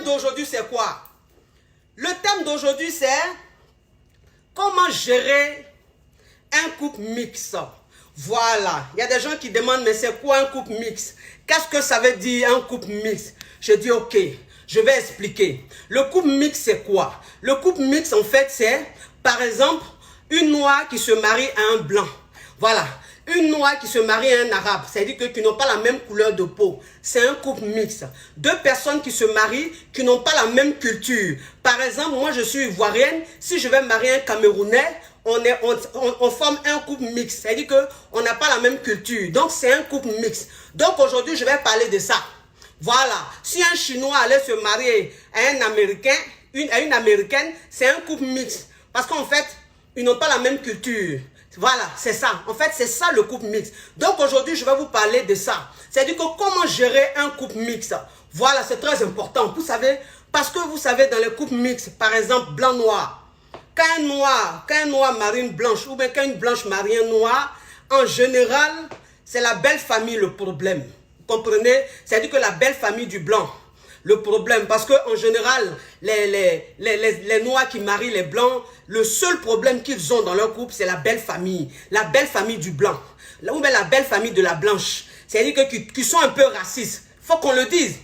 d'aujourd'hui, c'est quoi? Le thème d'aujourd'hui, c'est comment gérer un couple mixte. Voilà. Il y a des gens qui demandent, mais c'est quoi un couple mixte? Qu'est-ce que ça veut dire un couple mixte? Je dis, ok, je vais expliquer. Le couple mixte, c'est quoi? Le couple mixte, en fait, c'est, par exemple, une noire qui se marie à un blanc. Voilà. Une noire qui se marie à un arabe, c'est-à-dire qu'ils n'ont pas la même couleur de peau. C'est un couple mixte. Deux personnes qui se marient, qui n'ont pas la même culture. Par exemple, moi je suis ivoirienne, si je vais marier un Camerounais, on forme un couple mixte. C'est-à-dire qu'on n'a pas la même culture. Donc c'est un couple mixte. Donc aujourd'hui, je vais parler de ça. Voilà. Si un Chinois allait se marier à un Américain, à une Américaine, c'est un couple mixte. Parce qu'en fait, ils n'ont pas la même culture. Voilà, c'est ça. En fait, c'est ça le couple mixte. Donc aujourd'hui, je vais vous parler de ça. C'est-à-dire que comment gérer un couple mixte. Voilà, c'est très important. Vous savez, parce que vous savez, dans les couples mixtes, par exemple, blanc-noir, quand un noir marie une blanche, ou bien quand une blanche marie un noir, en général, c'est la belle famille le problème. Vous comprenez? C'est-à-dire que la belle famille du blanc. Le problème, parce qu'en général, les noirs qui marient les blancs, le seul problème qu'ils ont dans leur couple, c'est la belle famille du blanc, ou bien la belle famille de la blanche. C'est-à-dire qu'ils sont un peu racistes. Il faut qu'on le dise.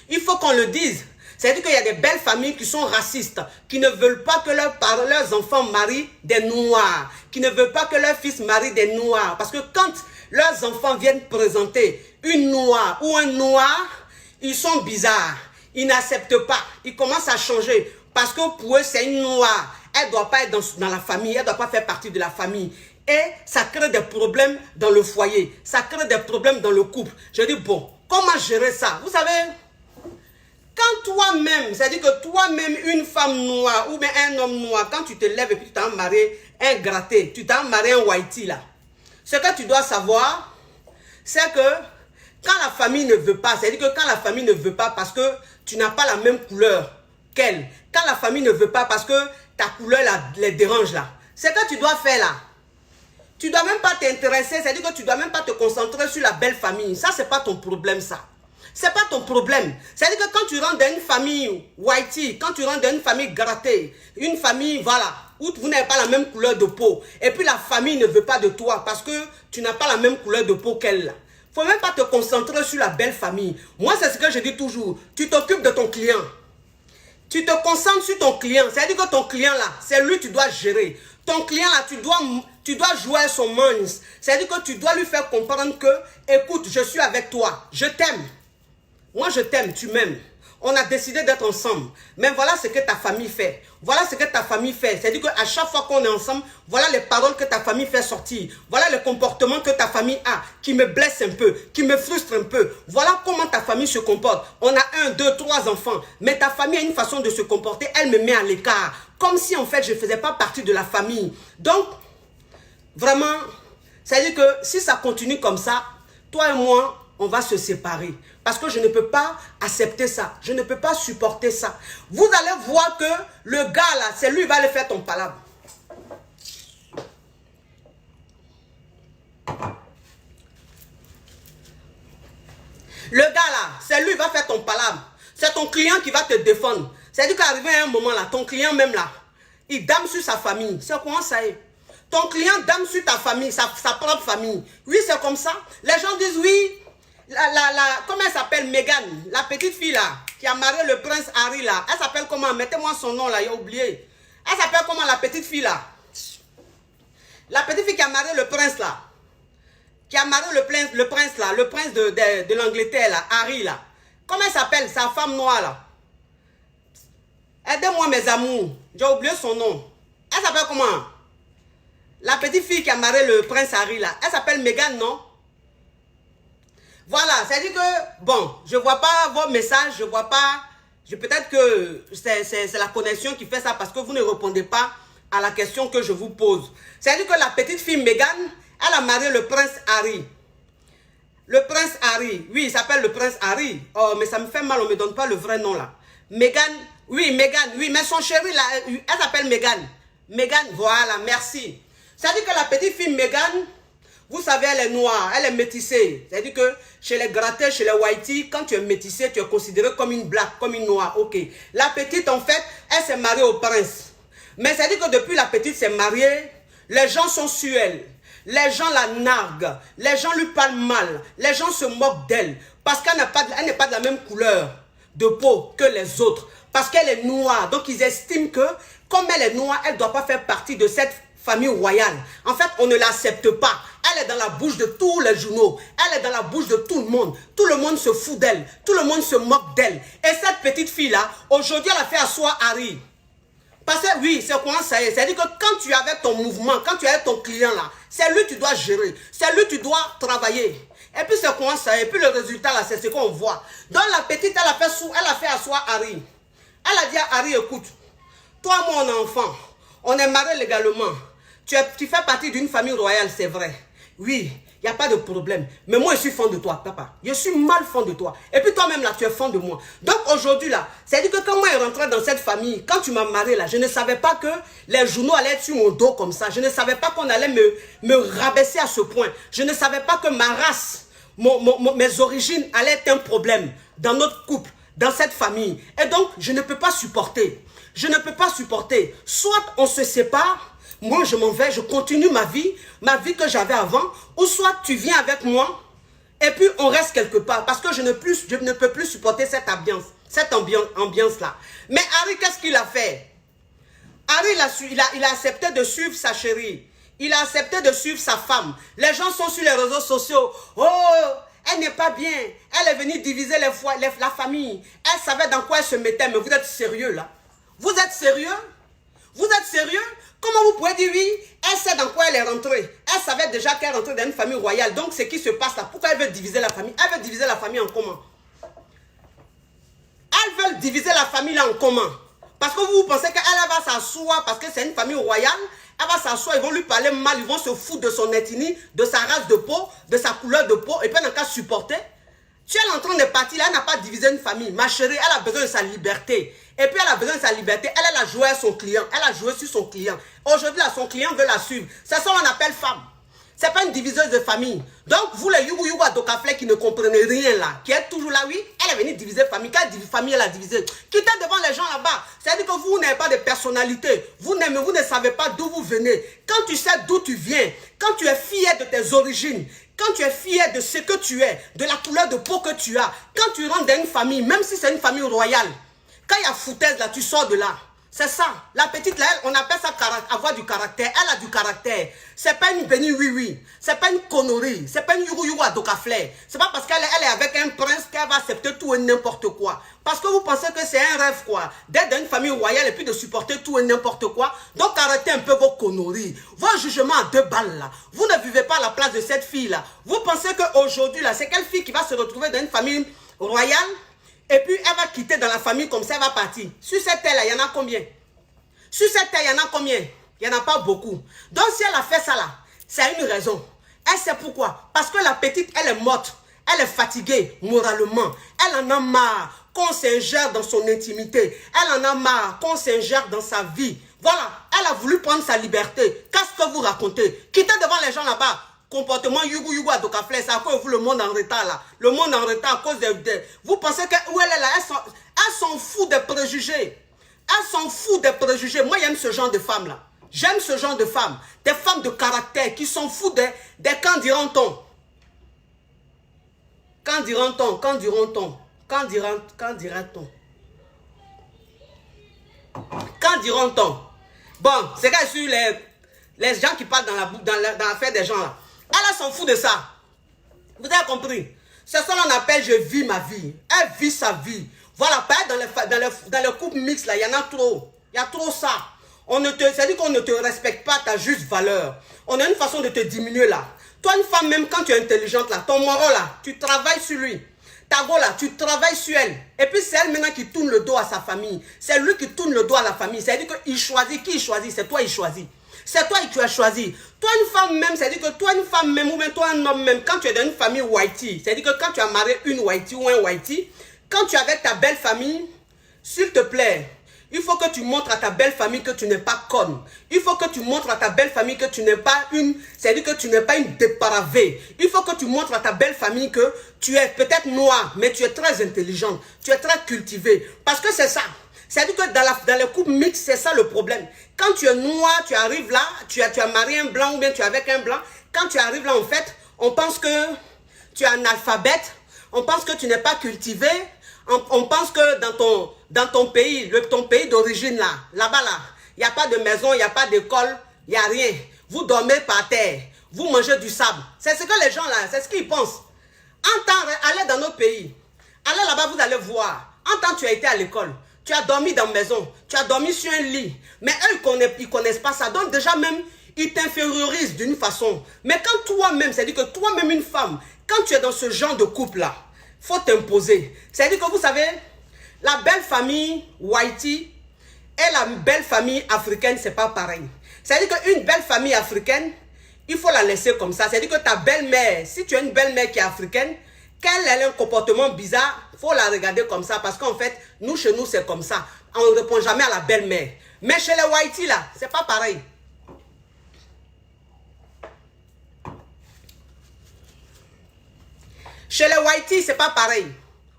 Il faut qu'on le dise. C'est-à-dire qu'il y a des belles familles qui sont racistes, qui ne veulent pas que leurs enfants marient des noirs, qui ne veulent pas que leurs fils marient des noirs. Parce que quand leurs enfants viennent présenter une noire ou un noir, ils sont bizarres. Ils n'acceptent pas. Ils commencent à changer. Parce que pour eux, c'est une noire. Elle ne doit pas être dans la famille. Elle ne doit pas faire partie de la famille. Et ça crée des problèmes dans le foyer. Ça crée des problèmes dans le couple. Je dis, bon, comment gérer ça? Vous savez, quand toi-même, c'est-à-dire que toi-même, une femme noire ou bien un homme noir, quand tu te lèves et puis tu t'as marié un gratté, tu t'as marié un whitey là, ce que tu dois savoir, c'est que quand la famille ne veut pas, c'est-à-dire que quand la famille ne veut pas parce que tu n'as pas la même couleur qu'elle, quand la famille ne veut pas parce que ta couleur les dérange là, c'est que tu dois faire là. Tu ne dois même pas t'intéresser, c'est-à-dire que tu ne dois même pas te concentrer sur la belle famille. Ça, ce n'est pas ton problème, ça. Ce n'est pas ton problème. C'est-à-dire que quand tu rentres dans une famille whitey, quand tu rentres dans une famille grattée, une famille, voilà, où vous n'avez pas la même couleur de peau, et puis la famille ne veut pas de toi parce que tu n'as pas la même couleur de peau qu'elle là. Il ne faut même pas te concentrer sur la belle famille. Moi, c'est ce que je dis toujours. Tu t'occupes de ton client. Tu te concentres sur ton client. C'est-à-dire que ton client là, c'est lui que tu dois gérer. Ton client là, tu dois jouer à son monde. C'est-à-dire que tu dois lui faire comprendre que, écoute, je suis avec toi. Je t'aime. Moi, je t'aime, tu m'aimes. On a décidé d'être ensemble. Mais voilà ce que ta famille fait. Voilà ce que ta famille fait. C'est-à-dire qu'à chaque fois qu'on est ensemble, voilà les paroles que ta famille fait sortir. Voilà le comportement que ta famille a, qui me blesse un peu, qui me frustre un peu. Voilà comment ta famille se comporte. On a 1, 2, 3 enfants. Mais ta famille a une façon de se comporter. Elle me met à l'écart. Comme si, en fait, je ne faisais pas partie de la famille. Donc, vraiment, c'est-à-dire que si ça continue comme ça, toi et moi, on va se séparer. Parce que je ne peux pas accepter ça. Je ne peux pas supporter ça. Vous allez voir que le gars là, c'est lui qui va aller faire ton palabre. Le gars là, c'est lui qui va faire ton palabre. C'est ton client qui va te défendre. C'est-à-dire qu'arrivé à un moment là, ton client même là, il dame sur sa famille. C'est comment ça est? Ton client dame sur ta famille, sa propre famille. Oui, c'est comme ça. Les gens disent oui. Comment elle s'appelle? Meghan, la petite fille là, qui a marié le prince Harry là. Elle s'appelle comment? Mettez-moi son nom là, j'ai oublié. Elle s'appelle comment la petite fille là? La petite fille qui a marié le prince là. Qui a marié le prince là, le prince de l'Angleterre là, Harry là. Comment elle s'appelle? Sa femme noire là. Aidez-moi mes amours, j'ai oublié son nom. Elle s'appelle comment? La petite fille qui a marié le prince Harry là. Elle s'appelle Meghan, non? Voilà, c'est-à-dire que, bon, je ne vois pas vos messages, je ne vois pas, peut-être que c'est la connexion qui fait ça parce que vous ne répondez pas à la question que je vous pose. C'est-à-dire que la petite fille Meghan, elle a marié le prince Harry. Le prince Harry, oui, il s'appelle le prince Harry. Oh, mais ça me fait mal, on ne me donne pas le vrai nom là. Meghan, oui, mais son chéri là, elle s'appelle Meghan. Meghan, voilà, merci. C'est-à-dire que la petite fille Meghan, Vous savez, elle est noire, elle est métissée. C'est-à-dire que chez les grattés, chez les whiteys, quand tu es métissé, tu es considéré comme une black, comme une noire. Ok. La petite, en fait, elle s'est mariée au prince. Mais c'est-à-dire que depuis la petite s'est mariée, les gens sont sur elle. Les gens la narguent. Les gens lui parlent mal. Les gens se moquent d'elle. Parce qu'elle n'est pas de la même couleur de peau que les autres. Parce qu'elle est noire. Donc, ils estiment que, comme elle est noire, elle ne doit pas faire partie de cette famille royale. En fait, on ne l'accepte pas. Elle est dans la bouche de tous les journaux. Elle est dans la bouche de tout le monde. Tout le monde se fout d'elle. Tout le monde se moque d'elle. Et cette petite fille-là, aujourd'hui, elle a fait asseoir Harry. Parce que oui, c'est comment ça y est. C'est-à-dire que quand tu es avec ton mouvement, quand tu es avec ton client là, c'est lui que tu dois gérer. C'est lui que tu dois travailler. Et puis c'est comment ça y est. Et puis le résultat là, c'est ce qu'on voit. Donc la petite, elle a fait asseoir Harry. Elle a dit à Harry, écoute, toi, mon enfant, on est mariés légalement. Tu fais partie d'une famille royale, c'est vrai. Oui, il n'y a pas de problème. Mais moi, je suis fan de toi, papa. Je suis mal fan de toi. Et puis toi-même, là, tu es fan de moi. Donc aujourd'hui, là, c'est-à-dire que quand moi, je rentrais dans cette famille, quand tu m'as marié, là, je ne savais pas que les journaux allaient être sur mon dos comme ça. Je ne savais pas qu'on allait me rabaisser à ce point. Je ne savais pas que ma race, mes origines allaient être un problème dans notre couple, dans cette famille. Et donc, je ne peux pas supporter. Je ne peux pas supporter. Soit on se sépare, moi je m'en vais, je continue ma vie que j'avais avant, ou soit tu viens avec moi, et puis on reste quelque part, parce que je ne peux plus supporter cette ambiance-là. Mais Harry, qu'est-ce qu'il a fait? Harry, il a accepté de suivre sa chérie. Il a accepté de suivre sa femme. Les gens sont sur les réseaux sociaux. Oh, elle n'est pas bien. Elle est venue diviser la famille. Elle savait dans quoi elle se mettait. Mais vous êtes sérieux là? Vous êtes sérieux? Vous êtes sérieux? Comment vous pouvez dire oui? Elle sait dans quoi elle est rentrée. Elle savait déjà qu'elle rentrait dans une famille royale. Donc, ce qui se passe là, pourquoi elle veut diviser la famille? Elle veut diviser la famille en comment? Elle veut diviser la famille là en comment? Parce que vous pensez qu'elle va s'asseoir parce que c'est une famille royale. Elle va s'asseoir, ils vont lui parler mal, ils vont se foutre de son ethnie, de sa race de peau, de sa couleur de peau. Et puis elle n'a qu'à supporter. Tu es en train de partir là, elle n'a pas divisé une famille. Ma chérie, elle a besoin de sa liberté. Et puis elle a besoin de sa liberté. Elle a joué à son client. Elle a joué sur son client. Aujourd'hui, là, son client veut la suivre. C'est ça qu'on appelle femme. Ce n'est pas une diviseuse de famille. Donc, vous, les Yugu Yugu Adokafle qui ne comprenez rien là, qui êtes toujours là, oui, elle est venue diviser famille. Quelle famille elle a divisé? Quittez devant les gens là-bas. C'est-à-dire que vous n'avez pas de personnalité. Vous ne savez pas d'où vous venez. Quand tu sais d'où tu viens, quand tu es fier de tes origines, quand tu es fier de ce que tu es, de la couleur de peau que tu as, quand tu rentres dans une famille, même si c'est une famille royale, quand il y a foutaise là, tu sors de là. C'est ça. La petite là, on appelle ça avoir du caractère. Elle a du caractère. C'est pas une béni oui. C'est pas une connerie. C'est pas une Yugu Yugu Adokafle. C'est pas parce qu'elle est avec un prince qu'elle va accepter tout et n'importe quoi. Parce que vous pensez que c'est un rêve quoi. D'être dans une famille royale et puis de supporter tout et n'importe quoi. Donc arrêtez un peu vos conneries. Vos jugements à 2 balles là. Vous ne vivez pas à la place de cette fille là. Vous pensez qu'aujourd'hui là, c'est quelle fille qui va se retrouver dans une famille royale? Et puis, elle va quitter dans la famille comme ça, elle va partir. Sur cette terre-là, il y en a combien? Sur cette terre, il y en a combien? Il n'y en a pas beaucoup. Donc, si elle a fait ça là, c'est une raison. Elle sait pourquoi. Parce que la petite, elle est morte. Elle est fatiguée moralement. Elle en a marre qu'on s'ingère dans son intimité. Elle en a marre qu'on s'ingère dans sa vie. Voilà, elle a voulu prendre sa liberté. Qu'est-ce que vous racontez? Quittez devant les gens là-bas. Comportement Yugu Yugu Adokafle, c'est à cause de vous le monde en retard là. Le monde en retard à cause de... Vous pensez que où elle est là, elle s'en fout des préjugés. Elle s'en fout des préjugés. Moi, j'aime ce genre de femmes là. J'aime ce genre de femmes. Des femmes de caractère qui s'en foutent des quand diront-on. Quand diront-on, quand diront-on, quand dira-t-on. Quand diront-on. Bon, c'est quand sur les gens qui parlent dans l'affaire des gens là. Elle s'en fout de ça. Vous avez compris? C'est ça qu'on appelle je vis ma vie. Elle vit sa vie. Voilà, pas dans les couples mixtes là, il y en a trop. Il y a trop ça. C'est-à-dire qu'on ne te respecte pas ta juste valeur. On a une façon de te diminuer là. Toi, une femme, même quand tu es intelligente là, ton moro là, tu travailles sur lui. Ta go là, tu travailles sur elle. Et puis c'est elle maintenant qui tourne le dos à sa famille. C'est lui qui tourne le dos à la famille. C'est-à-dire qu'il choisit. Qui il choisit? C'est toi, il choisit. C'est toi que tu as choisi. Toi, une femme même, c'est-à-dire que toi, une femme même, ou même toi, un homme même, quand tu es dans une famille whitey, c'est-à-dire que quand tu as marié une whitey ou un whitey, quand tu es avec ta belle famille, s'il te plaît, Il faut que tu montres à ta belle famille que tu n'es pas conne. Il faut que tu montres à ta belle famille que tu n'es pas une... C'est-à-dire que tu n'es pas une dépravée. Il faut que tu montres à ta belle famille que tu es peut-être noire, mais tu es très intelligente. Tu es très cultivée. Parce que c'est ça. C'est-à-dire que dans les couples mixtes, c'est ça le problème. Quand tu es noir, tu arrives là, tu as marié un blanc ou bien tu es avec un blanc. Quand tu arrives là, en fait, on pense que tu es analphabète. On pense que tu n'es pas cultivé. On pense que dans ton pays, ton pays d'origine là-bas là, il n'y a pas de maison, il n'y a pas d'école, il n'y a rien. Vous dormez par terre, vous mangez du sable. C'est ce que les gens là, c'est ce qu'ils pensent. Allez dans nos pays, allez là-bas, vous allez voir. En temps tu as été à l'école, tu as dormi dans la maison, tu as dormi sur un lit. Mais eux, ils connaissent pas ça. Donc déjà même, ils t'infériorisent d'une façon. Mais quand toi-même, c'est-à-dire que toi-même une femme, quand tu es dans ce genre de couple là, faut t'imposer. C'est-à-dire que vous savez, la belle famille Whitey et la belle famille africaine, c'est pas pareil. C'est-à-dire qu'une belle famille africaine, il faut la laisser comme ça. C'est-à-dire que ta belle-mère, si tu as une belle-mère qui est africaine, qu'elle ait un comportement bizarre, il faut la regarder comme ça. Parce qu'en fait, nous, chez nous, c'est comme ça. On ne répond jamais à la belle-mère. Mais chez les Whitey, là, c'est pas pareil. Chez les Whitey, c'est pas pareil.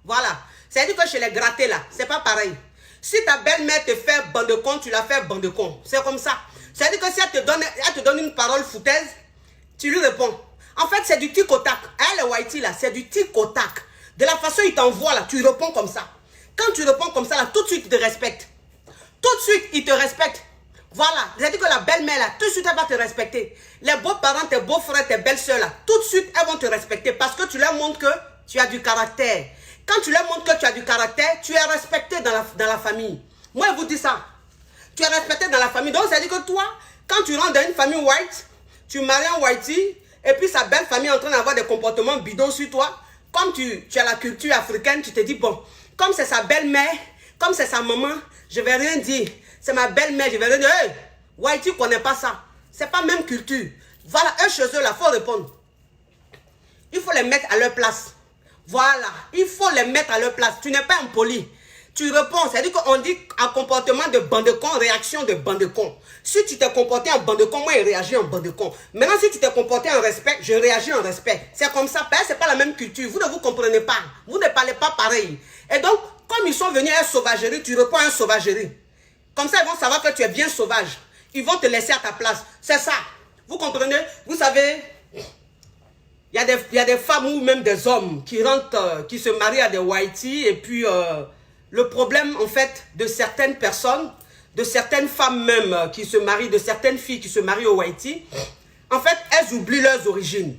Voilà. C'est-à-dire que chez les grattés, là, c'est pas pareil. Si ta belle-mère te fait bande de con, tu la fais bande de con. C'est comme ça. C'est-à-dire que si elle te donne une parole foutaise, tu lui réponds. En fait, c'est du tic au tac. Les Whitey, là, c'est du tic au tac. De la façon il t'envoie, là, tu réponds comme ça. Quand tu réponds comme ça, là, tout de suite, il te respecte. Tout de suite, il te respecte. Voilà. C'est-à-dire que la belle-mère, là, tout de suite, elle va te respecter. Les beaux-parents, tes beaux-frères, tes belles-sœurs, là, tout de suite, elles vont te respecter parce que tu leur montres que tu as du caractère. Quand tu leur montres que tu as du caractère, tu es respecté dans la famille. Moi, je vous dis ça. Tu es respecté dans la famille. Donc, ça veut dire que toi, quand tu rentres dans une famille white, tu maries un whitey, et puis sa belle famille est en train d'avoir des comportements bidons sur toi. Comme tu as la culture africaine, tu te dis, bon, comme c'est sa belle-mère, comme c'est sa maman, je ne vais rien dire. C'est ma belle-mère, je vais rien dire. Hey, whitey ne connaît pas ça. C'est pas même culture. Voilà, eux chez eux, là, il faut répondre. Il faut les mettre à leur place. Voilà, il faut les mettre à leur place. Tu n'es pas impoli. Tu réponds, c'est-à-dire qu'on dit un comportement de bande de con, réaction de bande de con. Si tu t'es comporté en bande de con, moi, je réagis en bande de con. Maintenant, si tu t'es comporté en respect, je réagis en respect. C'est comme ça, c'est pas la même culture. Vous ne vous comprenez pas. Vous ne parlez pas pareil. Et donc, comme ils sont venus à une sauvagerie, tu réponds à une sauvagerie. Comme ça, ils vont savoir que tu es bien sauvage. Ils vont te laisser à ta place. C'est ça. Vous comprenez? Vous savez, il y a des femmes ou même des hommes qui rentrent, qui se marient à des whitey. Et puis, le problème, en fait, de certaines personnes, de certaines femmes même qui se marient, de certaines filles qui se marient au whitey, en fait, elles oublient leurs origines.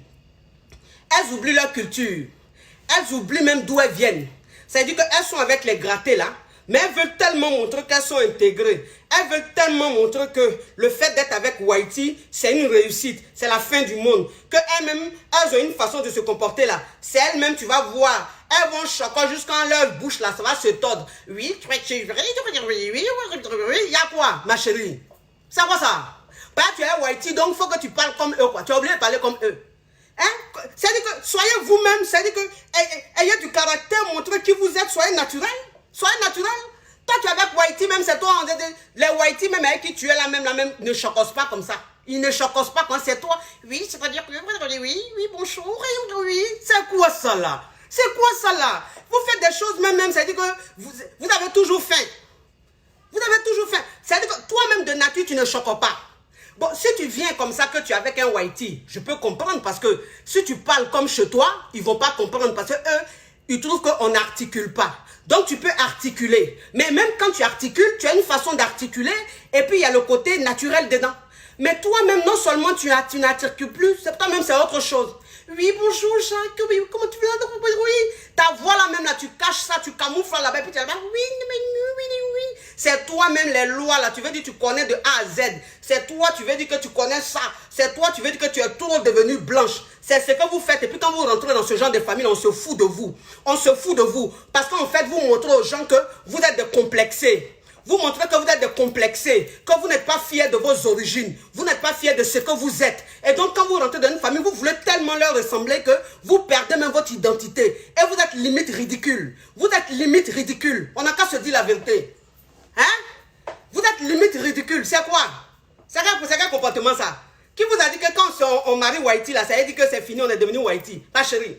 Elles oublient leur culture. Elles oublient même d'où elles viennent. C'est-à-dire qu'elles sont avec les grattés là, mais elles veulent tellement montrer qu'elles sont intégrées. Elles veulent tellement montrer que le fait d'être avec whitey, c'est une réussite, c'est la fin du monde. Qu'elles-mêmes, elles ont une façon de se comporter là. C'est elles-mêmes, tu vas voir, elles vont choquer jusqu'à leur bouche là, ça va se tordre. Oui, il y a quoi, ma chérie? C'est quoi ça? Bah, tu es whitey, donc il faut que tu parles comme eux, quoi. Tu es obligé de parler comme eux. Hein? C'est-à-dire que soyez vous-même, c'est-à-dire que ayez du caractère, montrez qui vous êtes, soyez naturel. Soyez naturel. Toi, tu es avec whitey, même c'est toi. Les whitey, même avec qui tu es là, même, ne chocossent pas comme ça. Ils ne chocossent pas quand c'est toi. Oui, c'est-à-dire que oui, bonjour, oui. C'est quoi ça là? C'est quoi ça là? Vous faites des choses même, c'est-à-dire que vous avez toujours faim. Vous avez toujours faim. C'est-à-dire que toi-même de nature, tu ne choques pas. Bon, si tu viens comme ça, que tu es avec un whitey, je peux comprendre parce que si tu parles comme chez toi, ils ne vont pas comprendre parce que eux, ils trouvent qu'on n'articule pas. Donc, tu peux articuler. Mais même quand tu articules, tu as une façon d'articuler et puis il y a le côté naturel dedans. Mais toi-même, non seulement tu n'articules plus, toi-même, c'est autre chose. Oui, bonjour, Jacques, oui, comment tu vas? Oui, ta voix là même, là, tu caches ça, tu camoufles là-bas, puis tu dis, oui. C'est toi-même les lois là, tu veux dire que tu connais de A à Z. C'est toi, tu veux dire que tu connais ça. C'est toi, tu veux dire que tu es toujours devenue blanche. C'est ce que vous faites. Et puis quand vous rentrez dans ce genre de famille, on se fout de vous. On se fout de vous. Parce qu'en fait, vous montrez aux gens que vous êtes décomplexés. Vous montrez que vous êtes décomplexés, que vous n'êtes pas fiers de vos origines, vous n'êtes pas fiers de ce que vous êtes. Et donc, quand vous rentrez dans une famille, vous voulez tellement leur ressembler que vous perdez même votre identité. Et vous êtes limite ridicule. Vous êtes limite ridicule. On n'a qu'à se dire la vérité. Hein? êtes limite ridicule. C'est quoi? C'est quel comportement ça? Qui vous a dit que quand on marie Whitey, là, ça veut dire que c'est fini, on est devenu Whitey? Pas chérie.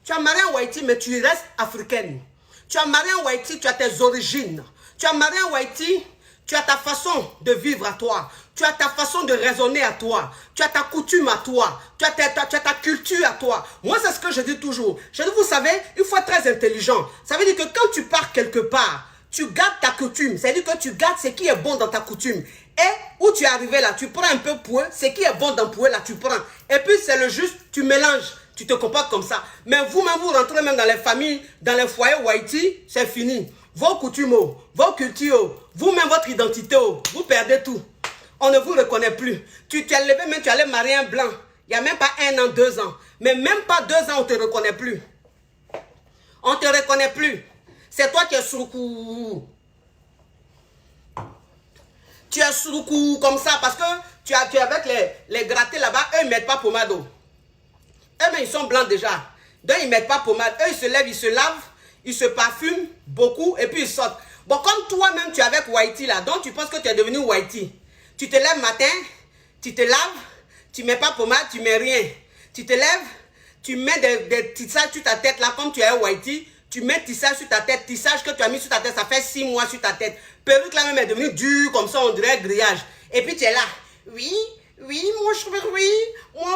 Tu as marié un Whitey, mais tu restes africaine. Tu as marié un Whitey, tu as tes origines. Tu as marié un Whitey, tu as ta façon de vivre à toi. Tu as ta façon de raisonner à toi. Tu as ta coutume à toi. Tu as ta culture à toi. Moi, c'est ce que je dis toujours. Je dis, vous savez, il faut être très intelligent. Ça veut dire que quand tu pars quelque part, tu gardes ta coutume. Ça veut dire que tu gardes ce qui est bon dans ta coutume. Et où tu es arrivé là, tu prends un peu pour eux. Ce qui est bon dans pour eux là, tu prends. Et puis, c'est le juste, tu mélanges. Tu te comportes comme ça. Mais vous-même, vous rentrez même dans les familles, dans les foyers Whitey, c'est fini. Vos coutumes, vos cultures, vous-même, votre identité, vous perdez tout. On ne vous reconnaît plus. Tu es levé, même tu allais marier un blanc. Il n'y a même pas 1 an, 2 ans. Mais même pas 2 ans, on ne te reconnaît plus. On ne te reconnaît plus. C'est toi qui es surukou. Tu es surukou comme ça parce que tu es avec les grattés là-bas. Eux, ils ne mettent pas pommade. Eux, mais ils sont blancs déjà. Donc, ils ne mettent pas pommade. Eux, ils se lèvent, ils se lavent, ils se parfument beaucoup et puis ils sortent. Bon, comme toi-même, tu es avec Whitey là, donc tu penses que tu es devenu Whitey. Tu te lèves matin, tu te laves, tu ne mets pas pommade, tu ne mets rien. Tu te lèves, tu mets des tissages sur ta tête là, comme tu es Whitey. Tu mets tissage sur ta tête, tissage que tu as mis sur ta tête, ça fait 6 mois sur ta tête. Perruque là même est devenue dure, comme ça on dirait grillage. Et puis tu es là. Oui, moi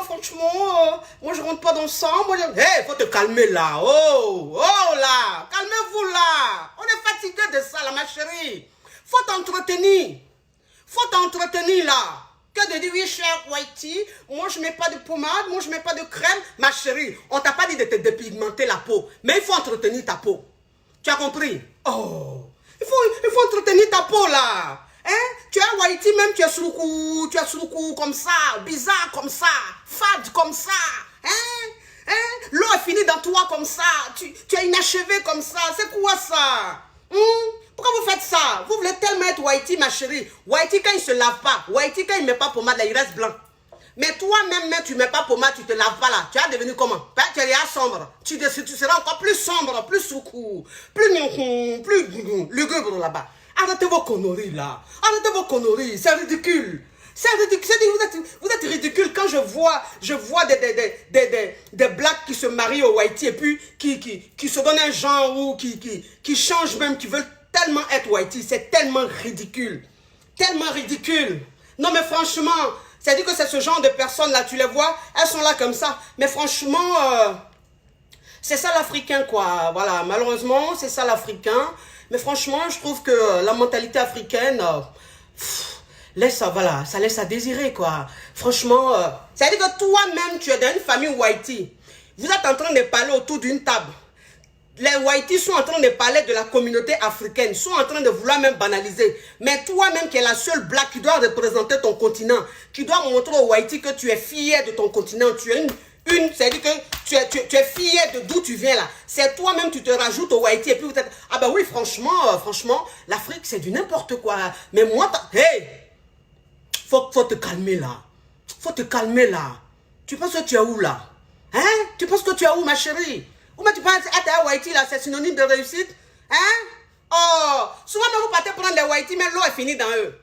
franchement, moi je rentre pas dans le sang. Hey, faut te calmer là. Oh là, calmez-vous là. On est fatigué de ça là, ma chérie. Faut t'entretenir. Faut t'entretenir là. Que de dire, oui, cher Whitey, moi je mets pas de pommade, moi je mets pas de crème. Ma chérie, on t'a pas dit de te dépigmenter la peau. Mais il faut entretenir ta peau. Tu as compris? Oh, il faut entretenir ta peau là. Hein? Tu es Whitey même, tu es surukou comme ça, bizarre comme ça, fade comme ça. Hein? L'eau est finie dans toi comme ça, tu es inachevé comme ça. C'est quoi ça? Pourquoi vous faites ça? Vous voulez tellement être Whitey, ma chérie. Whitey, quand il ne se lave pas, Whitey, quand il ne met pas pommade, là, il reste blanc. Mais toi-même, tu ne mets pas pommade, tu ne te laves pas là. Tu as devenu comment? Tu es sombre. Tu seras encore plus sombre, plus sucou, plus lugubre là-bas. Arrêtez vos conneries là. Arrêtez vos conneries. C'est ridicule. C'est ridicule. Vous êtes ridicule quand je vois des blacks qui se marient au Whitey et puis qui se donnent un genre ou qui changent même, qui veulent tellement être Whitey. C'est tellement ridicule. Tellement ridicule. Non mais franchement, c'est-à-dire que c'est ce genre de personnes là, tu les vois, elles sont là comme ça. Mais franchement, c'est ça l'Africain quoi. Voilà, malheureusement, c'est ça l'Africain. Mais franchement, je trouve que la mentalité africaine, ça laisse à désirer, quoi. Franchement, c'est-à-dire que toi-même, tu es dans une famille Whitey. Vous êtes en train de parler autour d'une table. Les Whitey sont en train de parler de la communauté africaine, sont en train de vouloir même banaliser. Mais toi-même, qui es la seule black qui doit représenter ton continent, qui doit montrer aux Whitey que tu es fier de ton continent, tu es c'est-à-dire que tu es fier de d'où tu viens là. C'est toi-même, tu te rajoutes au Whitey et puis vous êtes, ah bah oui, franchement, l'Afrique c'est du n'importe quoi. Mais moi, hey, faut te calmer là. Faut te calmer là. Tu penses que tu es où là? Hein? Tu penses que tu es où ma chérie? Ou mais tu penses, ah t'es à Whitey là, c'est synonyme de réussite? Hein? Oh, souvent même vous partez prendre les Whitey, mais l'eau est finie dans eux.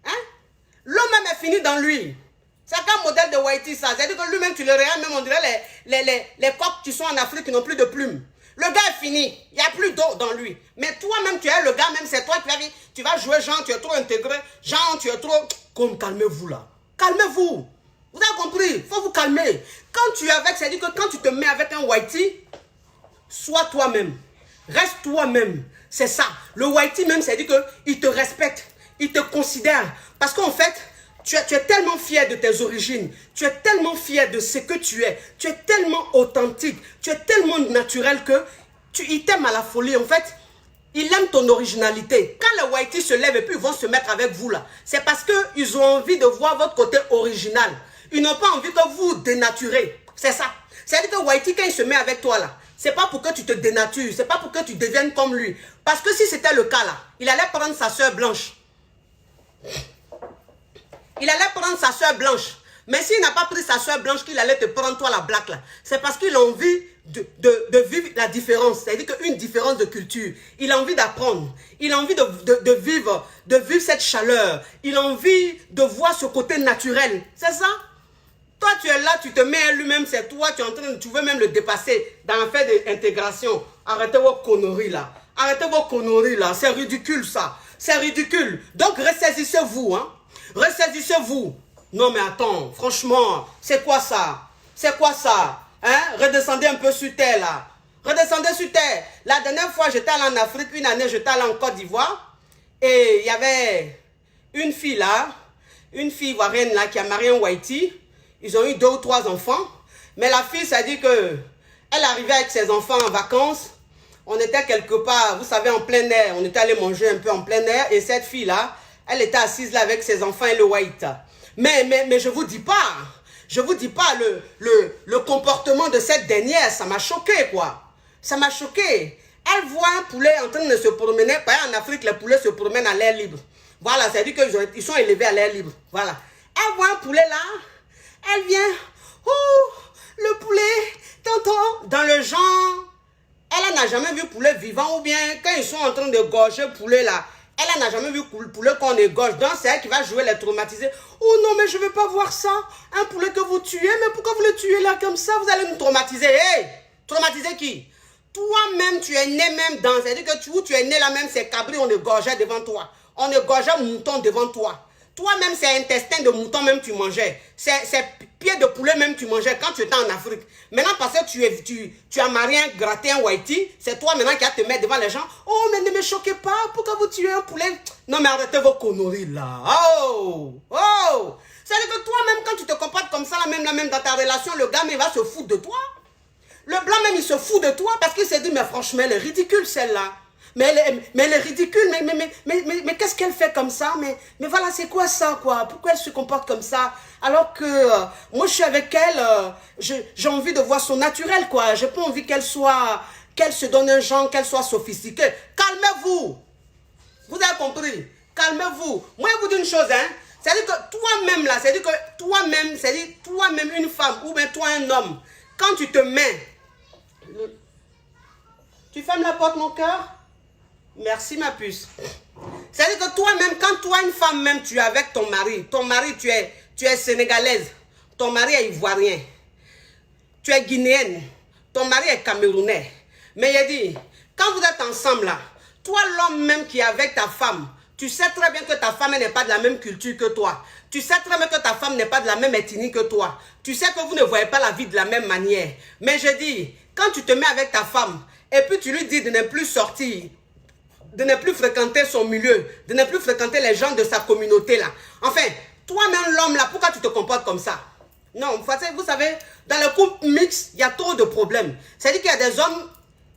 Hein? L'eau même est finie dans lui. C'est un modèle de Whitey ça. C'est-à-dire que lui-même, tu le regardes, même on dirait les coqs qui sont en Afrique qui n'ont plus de plumes. Le gars est fini. Il n'y a plus d'eau dans lui. Mais toi-même, tu es le gars, même c'est toi qui tu vas jouer Jean, tu es trop intégré. Jean, tu es trop... Comme calmez-vous là. Calmez-vous. Vous avez compris? Il faut vous calmer. Quand tu es avec, c'est-à-dire que quand tu te mets avec un Whitey, sois toi-même. Reste toi-même. C'est ça. Le Whitey même, c'est-à-dire qu'il te respecte. Il te considère. Parce qu'en fait... Tu es tellement fier de tes origines, tu es tellement fier de ce que tu es tellement authentique, tu es tellement naturel que il t'aime à la folie. En fait, il aime ton originalité. Quand les Whitey se lèvent et puis ils vont se mettre avec vous là, c'est parce qu'ils ont envie de voir votre côté original. Ils n'ont pas envie que vous dénaturez. C'est ça. C'est-à-dire que Whitey, quand il se met avec toi là, c'est pas pour que tu te dénatures, c'est pas pour que tu deviennes comme lui. Parce que si c'était le cas là, il allait prendre sa soeur blanche. Il allait prendre sa soeur blanche. Mais s'il n'a pas pris sa soeur blanche, qu'il allait te prendre toi la black là. C'est parce qu'il a envie de vivre la différence, c'est-à-dire qu'une différence de culture. Il a envie d'apprendre, il a envie de vivre cette chaleur, il a envie de voir ce côté naturel, c'est ça? Toi, tu es là, tu te mets à lui-même, c'est toi, tu veux même le dépasser dans l'affaire d'intégration. Arrêtez vos conneries là, arrêtez vos conneries là, c'est ridicule ça, c'est ridicule. Donc ressaisissez-vous, hein, ressaisissez-vous. Non mais attends, franchement, c'est quoi ça? C'est quoi ça? Hein? Redescendez un peu sur terre là. Redescendez sur terre. La dernière fois, j'étais allé en Afrique, une année, j'étais allé en Côte d'Ivoire. Et il y avait une fille là, une fille ivoirienne là qui a marié un Whitey. Ils ont eu 2 ou 3 enfants. Mais la fille, ça dit que elle arrivait avec ses enfants en vacances. On était quelque part, vous savez, en plein air. On était allé manger un peu en plein air. Et cette fille là, elle était assise là avec ses enfants et le White. Mais je vous dis pas. Je vous dis pas, le comportement de cette dernière, ça m'a choqué, quoi. Ça m'a choqué. Elle voit un poulet en train de se promener. Par exemple, en Afrique, les poulets se promènent à l'air libre. Voilà, c'est-à-dire qu'ils sont élevés à l'air libre. Voilà. Elle voit un poulet là. Elle vient. Oh, le poulet, tonton. Dans le genre, elle n'a jamais vu poulet vivant ou bien quand ils sont en train de gorger poulet là. Elle n'a jamais vu poulet qu'on égorge. Donc, c'est elle qui va jouer les traumatisés. Oh non, mais je ne veux pas voir ça. Un poulet que vous tuez, mais pourquoi vous le tuez là comme ça? Vous allez nous traumatiser. Hey, traumatiser qui? Toi-même, tu es né même dans... C'est-à-dire que où tu es né là même, c'est cabri, on égorgeait devant toi. On égorgeait mouton devant toi. Toi-même, c'est intestin de mouton même tu mangeais. C'est pied de poulet même tu mangeais quand tu étais en Afrique. Maintenant, parce que tu as marié un gratté, un whitey, c'est toi maintenant qui vas te mettre devant les gens. Oh, mais ne me choquez pas, pourquoi vous tuez un poulet? Non, mais arrêtez vos conneries là. Oh, oh. C'est-à-dire que toi-même, quand tu te comportes comme ça, là même dans ta relation, le gars, mais il va se foutre de toi. Le blanc même, il se fout de toi parce qu'il s'est dit, mais franchement, elle est ridicule celle-là. Mais elle est ridicule, mais qu'est-ce qu'elle fait comme ça? Mais voilà, c'est quoi ça, quoi? Pourquoi elle se comporte comme ça? Alors que moi, je suis avec elle, j'ai envie de voir son naturel, quoi. J'ai pas envie qu'elle se donne un genre, qu'elle soit sophistiquée. Calmez-vous! Vous avez compris? Calmez-vous. Moi, je vous dis une chose, hein. C'est-à-dire que toi-même, là, c'est-à-dire que toi-même, une femme, ou bien toi, un homme, quand tu te mets... Tu fermes la porte, mon cœur? Merci, ma puce. C'est-à-dire que toi-même, quand toi, une femme même, tu es avec ton mari, tu es sénégalaise, ton mari est ivoirien, tu es guinéenne, ton mari est camerounais. Mais il dit, quand vous êtes ensemble là, toi, l'homme même qui est avec ta femme, tu sais très bien que ta femme n'est pas de la même culture que toi. Tu sais très bien que ta femme n'est pas de la même ethnie que toi. Tu sais que vous ne voyez pas la vie de la même manière. Mais je dis, quand tu te mets avec ta femme, et puis tu lui dis de ne plus sortir, de ne plus fréquenter son milieu, de ne plus fréquenter les gens de sa communauté là. Enfin, toi-même l'homme là, pourquoi tu te comportes comme ça? Non, vous savez, dans le couple mixte, il y a trop de problèmes. C'est-à-dire qu'il y a des hommes,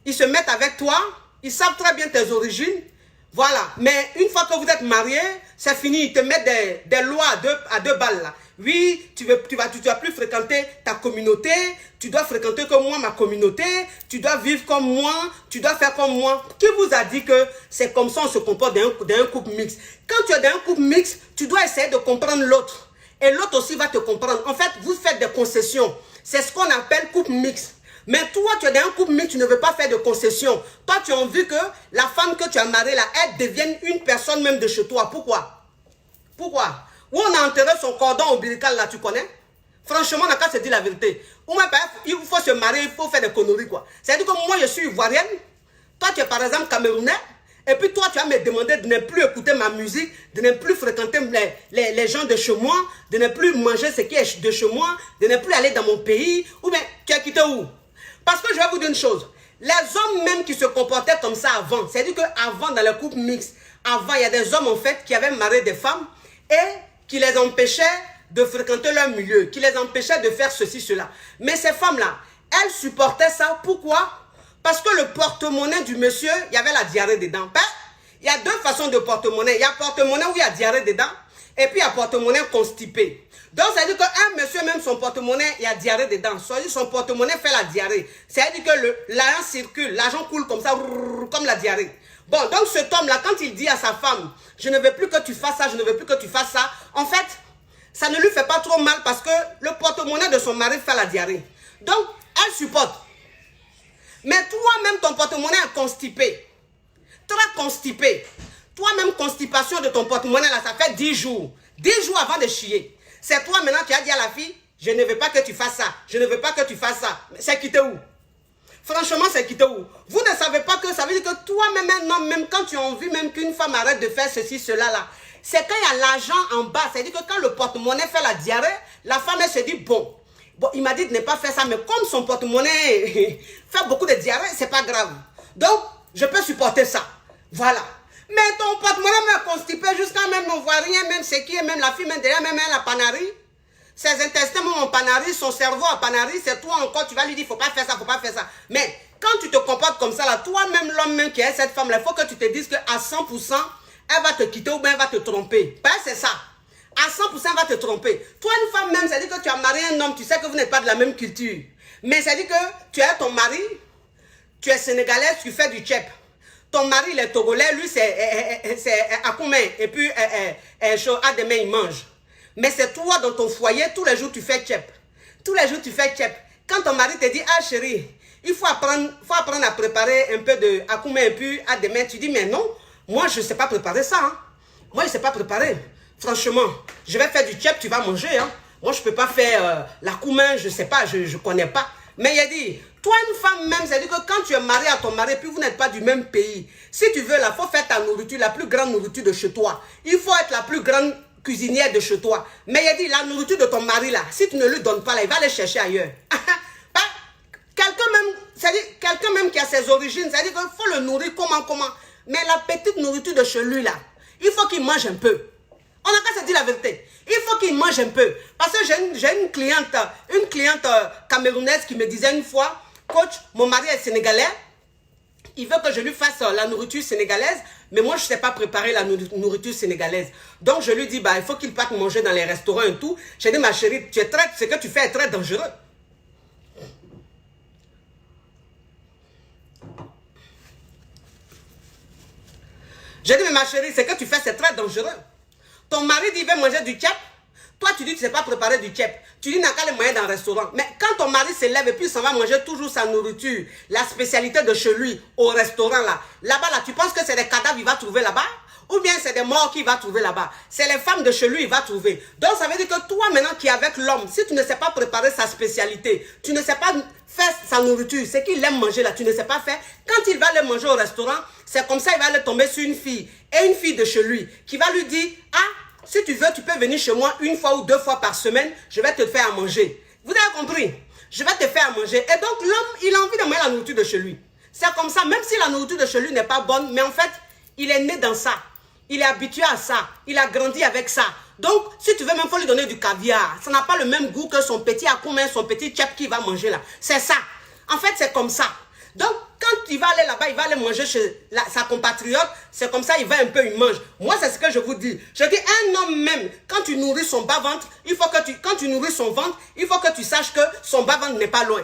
ils se mettent avec toi, ils savent très bien tes origines, voilà. Mais une fois que vous êtes mariés, c'est fini, ils te mettent des lois à deux balles là. Oui, tu vas plus fréquenter ta communauté, tu dois fréquenter comme moi ma communauté, tu dois vivre comme moi, tu dois faire comme moi. Qui vous a dit que c'est comme ça on se comporte dans un couple mixte? Quand tu es dans un couple mixte, tu dois essayer de comprendre l'autre. Et l'autre aussi va te comprendre. En fait, vous faites des concessions. C'est ce qu'on appelle couple mixte. Mais toi, tu es dans un couple mixte, tu ne veux pas faire de concessions. Toi, tu as envie que la femme que tu as mariée là, elle devienne une personne même de chez toi. Pourquoi? Pourquoi? Où on a enterré son cordon ombilical là, tu connais? Franchement, on n'a qu'à se dire la vérité. Il faut se marier, il faut faire des conneries quoi. C'est-à-dire que moi, je suis ivoirienne. Toi, tu es par exemple camerounais. Et puis toi, tu vas me demander de ne plus écouter ma musique, de ne plus fréquenter les gens de chez moi, de ne plus manger ce qui est de chez moi, de ne plus aller dans mon pays. Ou bien, tu as quitté où? Parce que je vais vous dire une chose. Les hommes même qui se comportaient comme ça avant, c'est-à-dire qu'avant, dans le couple mixte, avant, il y a des hommes en fait qui avaient marié des femmes et qui les empêchaient de fréquenter leur milieu, qui les empêchaient de faire ceci, cela. Mais ces femmes-là, elles supportaient ça. Pourquoi? Parce que le porte-monnaie du monsieur, il y avait la diarrhée dedans. Ben, il y a 2 façons de porte-monnaie. Il y a porte-monnaie où il y a diarrhée dedans, et puis il y a porte-monnaie constipé. Donc, ça veut dire qu'un monsieur, même son porte-monnaie, il y a diarrhée dedans. Soit son porte-monnaie fait la diarrhée. C'est-à-dire que l'argent circule, l'argent coule comme ça, comme la diarrhée. Bon, donc cet homme-là, quand il dit à sa femme, je ne veux plus que tu fasses ça, je ne veux plus que tu fasses ça, en fait, ça ne lui fait pas trop mal parce que le porte-monnaie de son mari fait la diarrhée. Donc, elle supporte. Mais toi-même, ton porte-monnaie est constipé. Très constipé. Toi-même, constipation de ton porte-monnaie, là, ça fait 10 jours. 10 jours avant de chier. C'est toi maintenant qui as dit à la fille, je ne veux pas que tu fasses ça. Je ne veux pas que tu fasses ça. C'est quitté où? Franchement, c'est quitté où? Vous ne savez pas que ça veut dire que toi-même, un homme, même quand tu as envie même qu'une femme arrête de faire ceci, cela, là, c'est quand il y a l'argent en bas. C'est-à-dire que quand le porte-monnaie fait la diarrhée, la femme, elle se dit, bon, il m'a dit de ne pas faire ça, mais comme son porte-monnaie fait beaucoup de diarrhée, c'est pas grave. Donc, je peux supporter ça. Voilà. Mais ton porte-monnaie me constipé jusqu'à même on voit rien, même c'est qui est, même la fille, même derrière, même elle a panarie. Ses intestins ont panarie, son cerveau a panarie, c'est toi encore, tu vas lui dire, faut pas faire ça, faut pas faire ça. Mais quand tu te comportes comme ça, là, toi-même, l'homme même qui est cette femme-là, il faut que tu te dises qu'à 100%, elle va te quitter ou bien elle va te tromper. Ben, c'est ça. À 100%, elle va te tromper. Toi, une femme même, ça dit que tu as marié un homme, tu sais que vous n'êtes pas de la même culture. Mais ça dit que tu as ton mari, tu es sénégalaise, tu fais du tchèp. Ton mari, il est togolais, lui, c'est Akoumen. Et puis, à demain, il mange. Mais c'est toi, dans ton foyer, tous les jours, tu fais tchèp. Tous les jours, tu fais tchèp. Quand ton mari te dit, ah chérie, il faut apprendre à préparer un peu de Akoumen et puis à demain, tu dis, mais non, moi, je ne sais pas préparer ça. Hein. Moi, je ne sais pas préparer. Franchement, je vais faire du tchèp, tu vas manger. Hein. Moi, je ne peux pas faire l'Akoumen, je ne sais pas, je ne connais pas. Mais il a dit, toi, une femme même, c'est-à-dire que quand tu es marié à ton mari, puis vous n'êtes pas du même pays, si tu veux, là, il faut faire ta nourriture, la plus grande nourriture de chez toi. Il faut être la plus grande cuisinière de chez toi. Mais il a dit, la nourriture de ton mari, là, si tu ne lui donnes pas, là, il va aller chercher ailleurs. Quelqu'un même qui a ses origines, c'est-à-dire qu'il faut le nourrir comment. Mais la petite nourriture de chez lui, là, il faut qu'il mange un peu. On n'a qu'à se dire la vérité. Il faut qu'il mange un peu. Parce que j'ai une cliente camerounaise qui me disait une fois, coach, mon mari est sénégalais, il veut que je lui fasse la nourriture sénégalaise, mais moi je ne sais pas préparer la nourriture sénégalaise. Donc je lui dis, il faut qu'il parte manger dans les restaurants et tout. J'ai dit, ma chérie, ce que tu fais est très dangereux. J'ai dit, mais ma chérie, ce que tu fais, c'est très dangereux. Ton mari dit, il veut manger du tchèp. Toi, tu dis, tu ne sais pas préparer du tchèp. Tu dis, n'a qu'à les moyens dans le restaurant. Mais quand ton mari se lève et puis s'en va manger toujours sa nourriture, la spécialité de chez lui, au restaurant, là-bas, tu penses que c'est des cadavres qu'il va trouver là-bas? Ou bien c'est des morts qu'il va trouver là-bas? C'est les femmes de chez lui qu'il va trouver. Donc, ça veut dire que toi, maintenant, qui es avec l'homme, si tu ne sais pas préparer sa spécialité, tu ne sais pas faire sa nourriture, ce qu'il aime manger là, tu ne sais pas faire, quand il va aller manger au restaurant, c'est comme ça, il va aller tomber sur une fille, et une fille de chez lui, qui va lui dire, ah, si tu veux, tu peux venir chez moi 1 fois ou 2 fois par semaine, je vais te faire à manger. Vous avez compris? Je vais te faire à manger. Et donc, l'homme, il a envie de manger la nourriture de chez lui. C'est comme ça, même si la nourriture de chez lui n'est pas bonne, mais en fait, il est né dans ça. Il est habitué à ça. Il a grandi avec ça. Donc, si tu veux, même, il faut lui donner du caviar. Ça n'a pas le même goût que son petit akoumen, son petit tchèp qu'il va manger là. C'est ça. En fait, c'est comme ça. Donc, quand il va aller là-bas, il va aller manger chez sa compatriote, c'est comme ça, il va un peu, il mange. Moi, c'est ce que je vous dis. Je dis, un homme même, quand tu nourris son bas-ventre, quand tu nourris son ventre, il faut que tu saches que son bas-ventre n'est pas loin.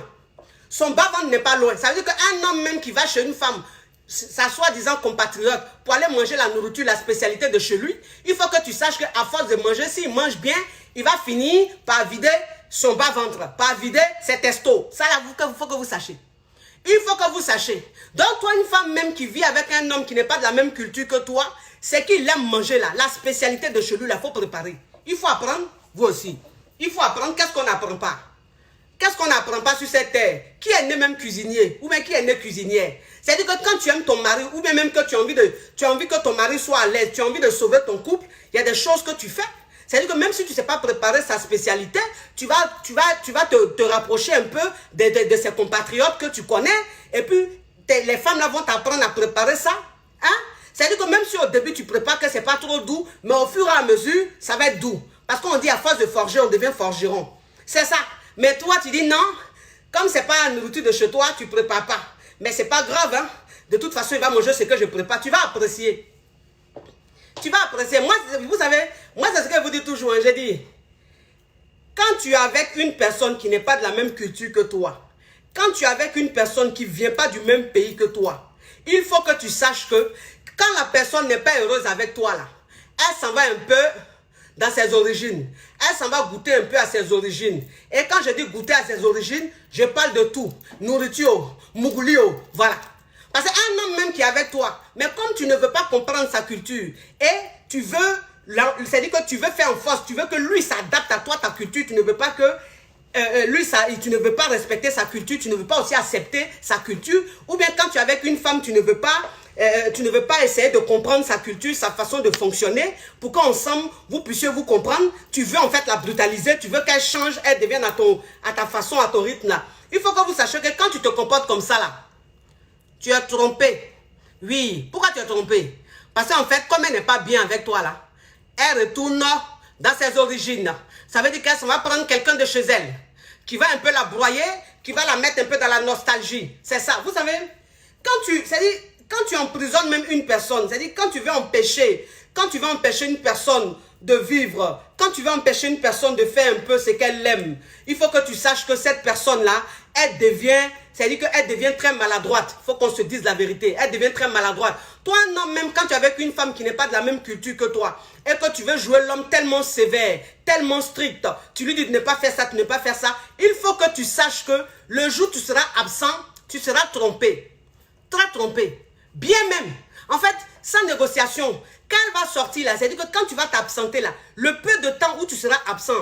Son bas-ventre n'est pas loin. Ça veut dire qu'un homme même qui va chez une femme, sa soi-disant compatriote, pour aller manger la nourriture, la spécialité de chez lui, il faut que tu saches qu'à force de manger, s'il mange bien, il va finir par vider son bas-ventre, par vider ses testos. Ça, il faut que vous sachiez. Il faut que vous sachiez. Donc, toi, une femme même qui vit avec un homme qui n'est pas de la même culture que toi, c'est qu'il aime manger là. La spécialité de chez lui, il faut préparer. Il faut apprendre, vous aussi. Il faut apprendre. Qu'est-ce qu'on n'apprend pas? Qu'est-ce qu'on n'apprend pas sur cette terre? Qui est né même cuisinier? Ou bien qui est né cuisinière? C'est-à-dire que quand tu aimes ton mari, ou bien même que tu as envie que ton mari soit à l'aise, tu as envie de sauver ton couple, il y a des choses que tu fais. C'est-à-dire que même si tu ne sais pas préparer sa spécialité, tu vas te rapprocher un peu de ses compatriotes que tu connais. Et puis, les femmes là vont t'apprendre à préparer ça. Hein? C'est-à-dire que même si au début tu prépares que ce n'est pas trop doux, mais au fur et à mesure, ça va être doux. Parce qu'on dit à force de forger, on devient forgeron. C'est ça. Mais toi, tu dis non, comme ce n'est pas la nourriture de chez toi, tu ne prépares pas. Mais ce n'est pas grave. Hein? De toute façon, il va manger ce que je prépare. Tu vas apprécier. Tu vas apprécier. Moi, vous savez, moi, c'est ce que je vous dis toujours. Hein, j'ai dit, quand tu es avec une personne qui n'est pas de la même culture que toi, quand tu es avec une personne qui ne vient pas du même pays que toi, il faut que tu saches que quand la personne n'est pas heureuse avec toi, là, elle s'en va un peu dans ses origines. Elle s'en va goûter un peu à ses origines. Et quand je dis goûter à ses origines, je parle de tout. Nourriture, mouglio, voilà. Parce qu'un homme même qui est avec toi, mais comme tu ne veux pas comprendre sa culture, et tu veux, c'est-à-dire que tu veux faire en force, tu veux que lui s'adapte à toi, ta culture, tu ne veux pas que tu ne veux pas respecter sa culture, tu ne veux pas aussi accepter sa culture, ou bien quand tu es avec une femme, tu ne veux pas essayer de comprendre sa culture, sa façon de fonctionner, pour qu'ensemble, vous puissiez vous comprendre. Tu veux en fait la brutaliser, tu veux qu'elle change, elle devienne à ta façon, à ton rythme là. Il faut que vous sachiez que quand tu te comportes comme ça là, tu es trompé. Oui, pourquoi tu es trompé? Parce qu'en fait, comme elle n'est pas bien avec toi là, elle retourne dans ses origines. Ça veut dire qu'elle va prendre quelqu'un de chez elle, qui va un peu la broyer, qui va la mettre un peu dans la nostalgie. C'est ça. Vous savez, quand tu emprisonnes même une personne, c'est-à-dire quand tu veux empêcher une personne de vivre, quand tu veux empêcher une personne de faire un peu ce qu'elle aime, il faut que tu saches que cette personne-là, elle devient, c'est-à-dire qu'elle devient très maladroite. Il faut qu'on se dise la vérité. Elle devient très maladroite. Toi, un homme, même quand tu es avec une femme qui n'est pas de la même culture que toi, et que tu veux jouer l'homme tellement sévère, tellement strict, tu lui dis de ne pas faire ça, tu ne pas faire ça, il faut que tu saches que le jour où tu seras absent, tu seras trompé. Très trompé. Bien même. En fait, sans négociation, quand elle va sortir là, c'est-à-dire que quand tu vas t'absenter là, le peu de temps où tu seras absent,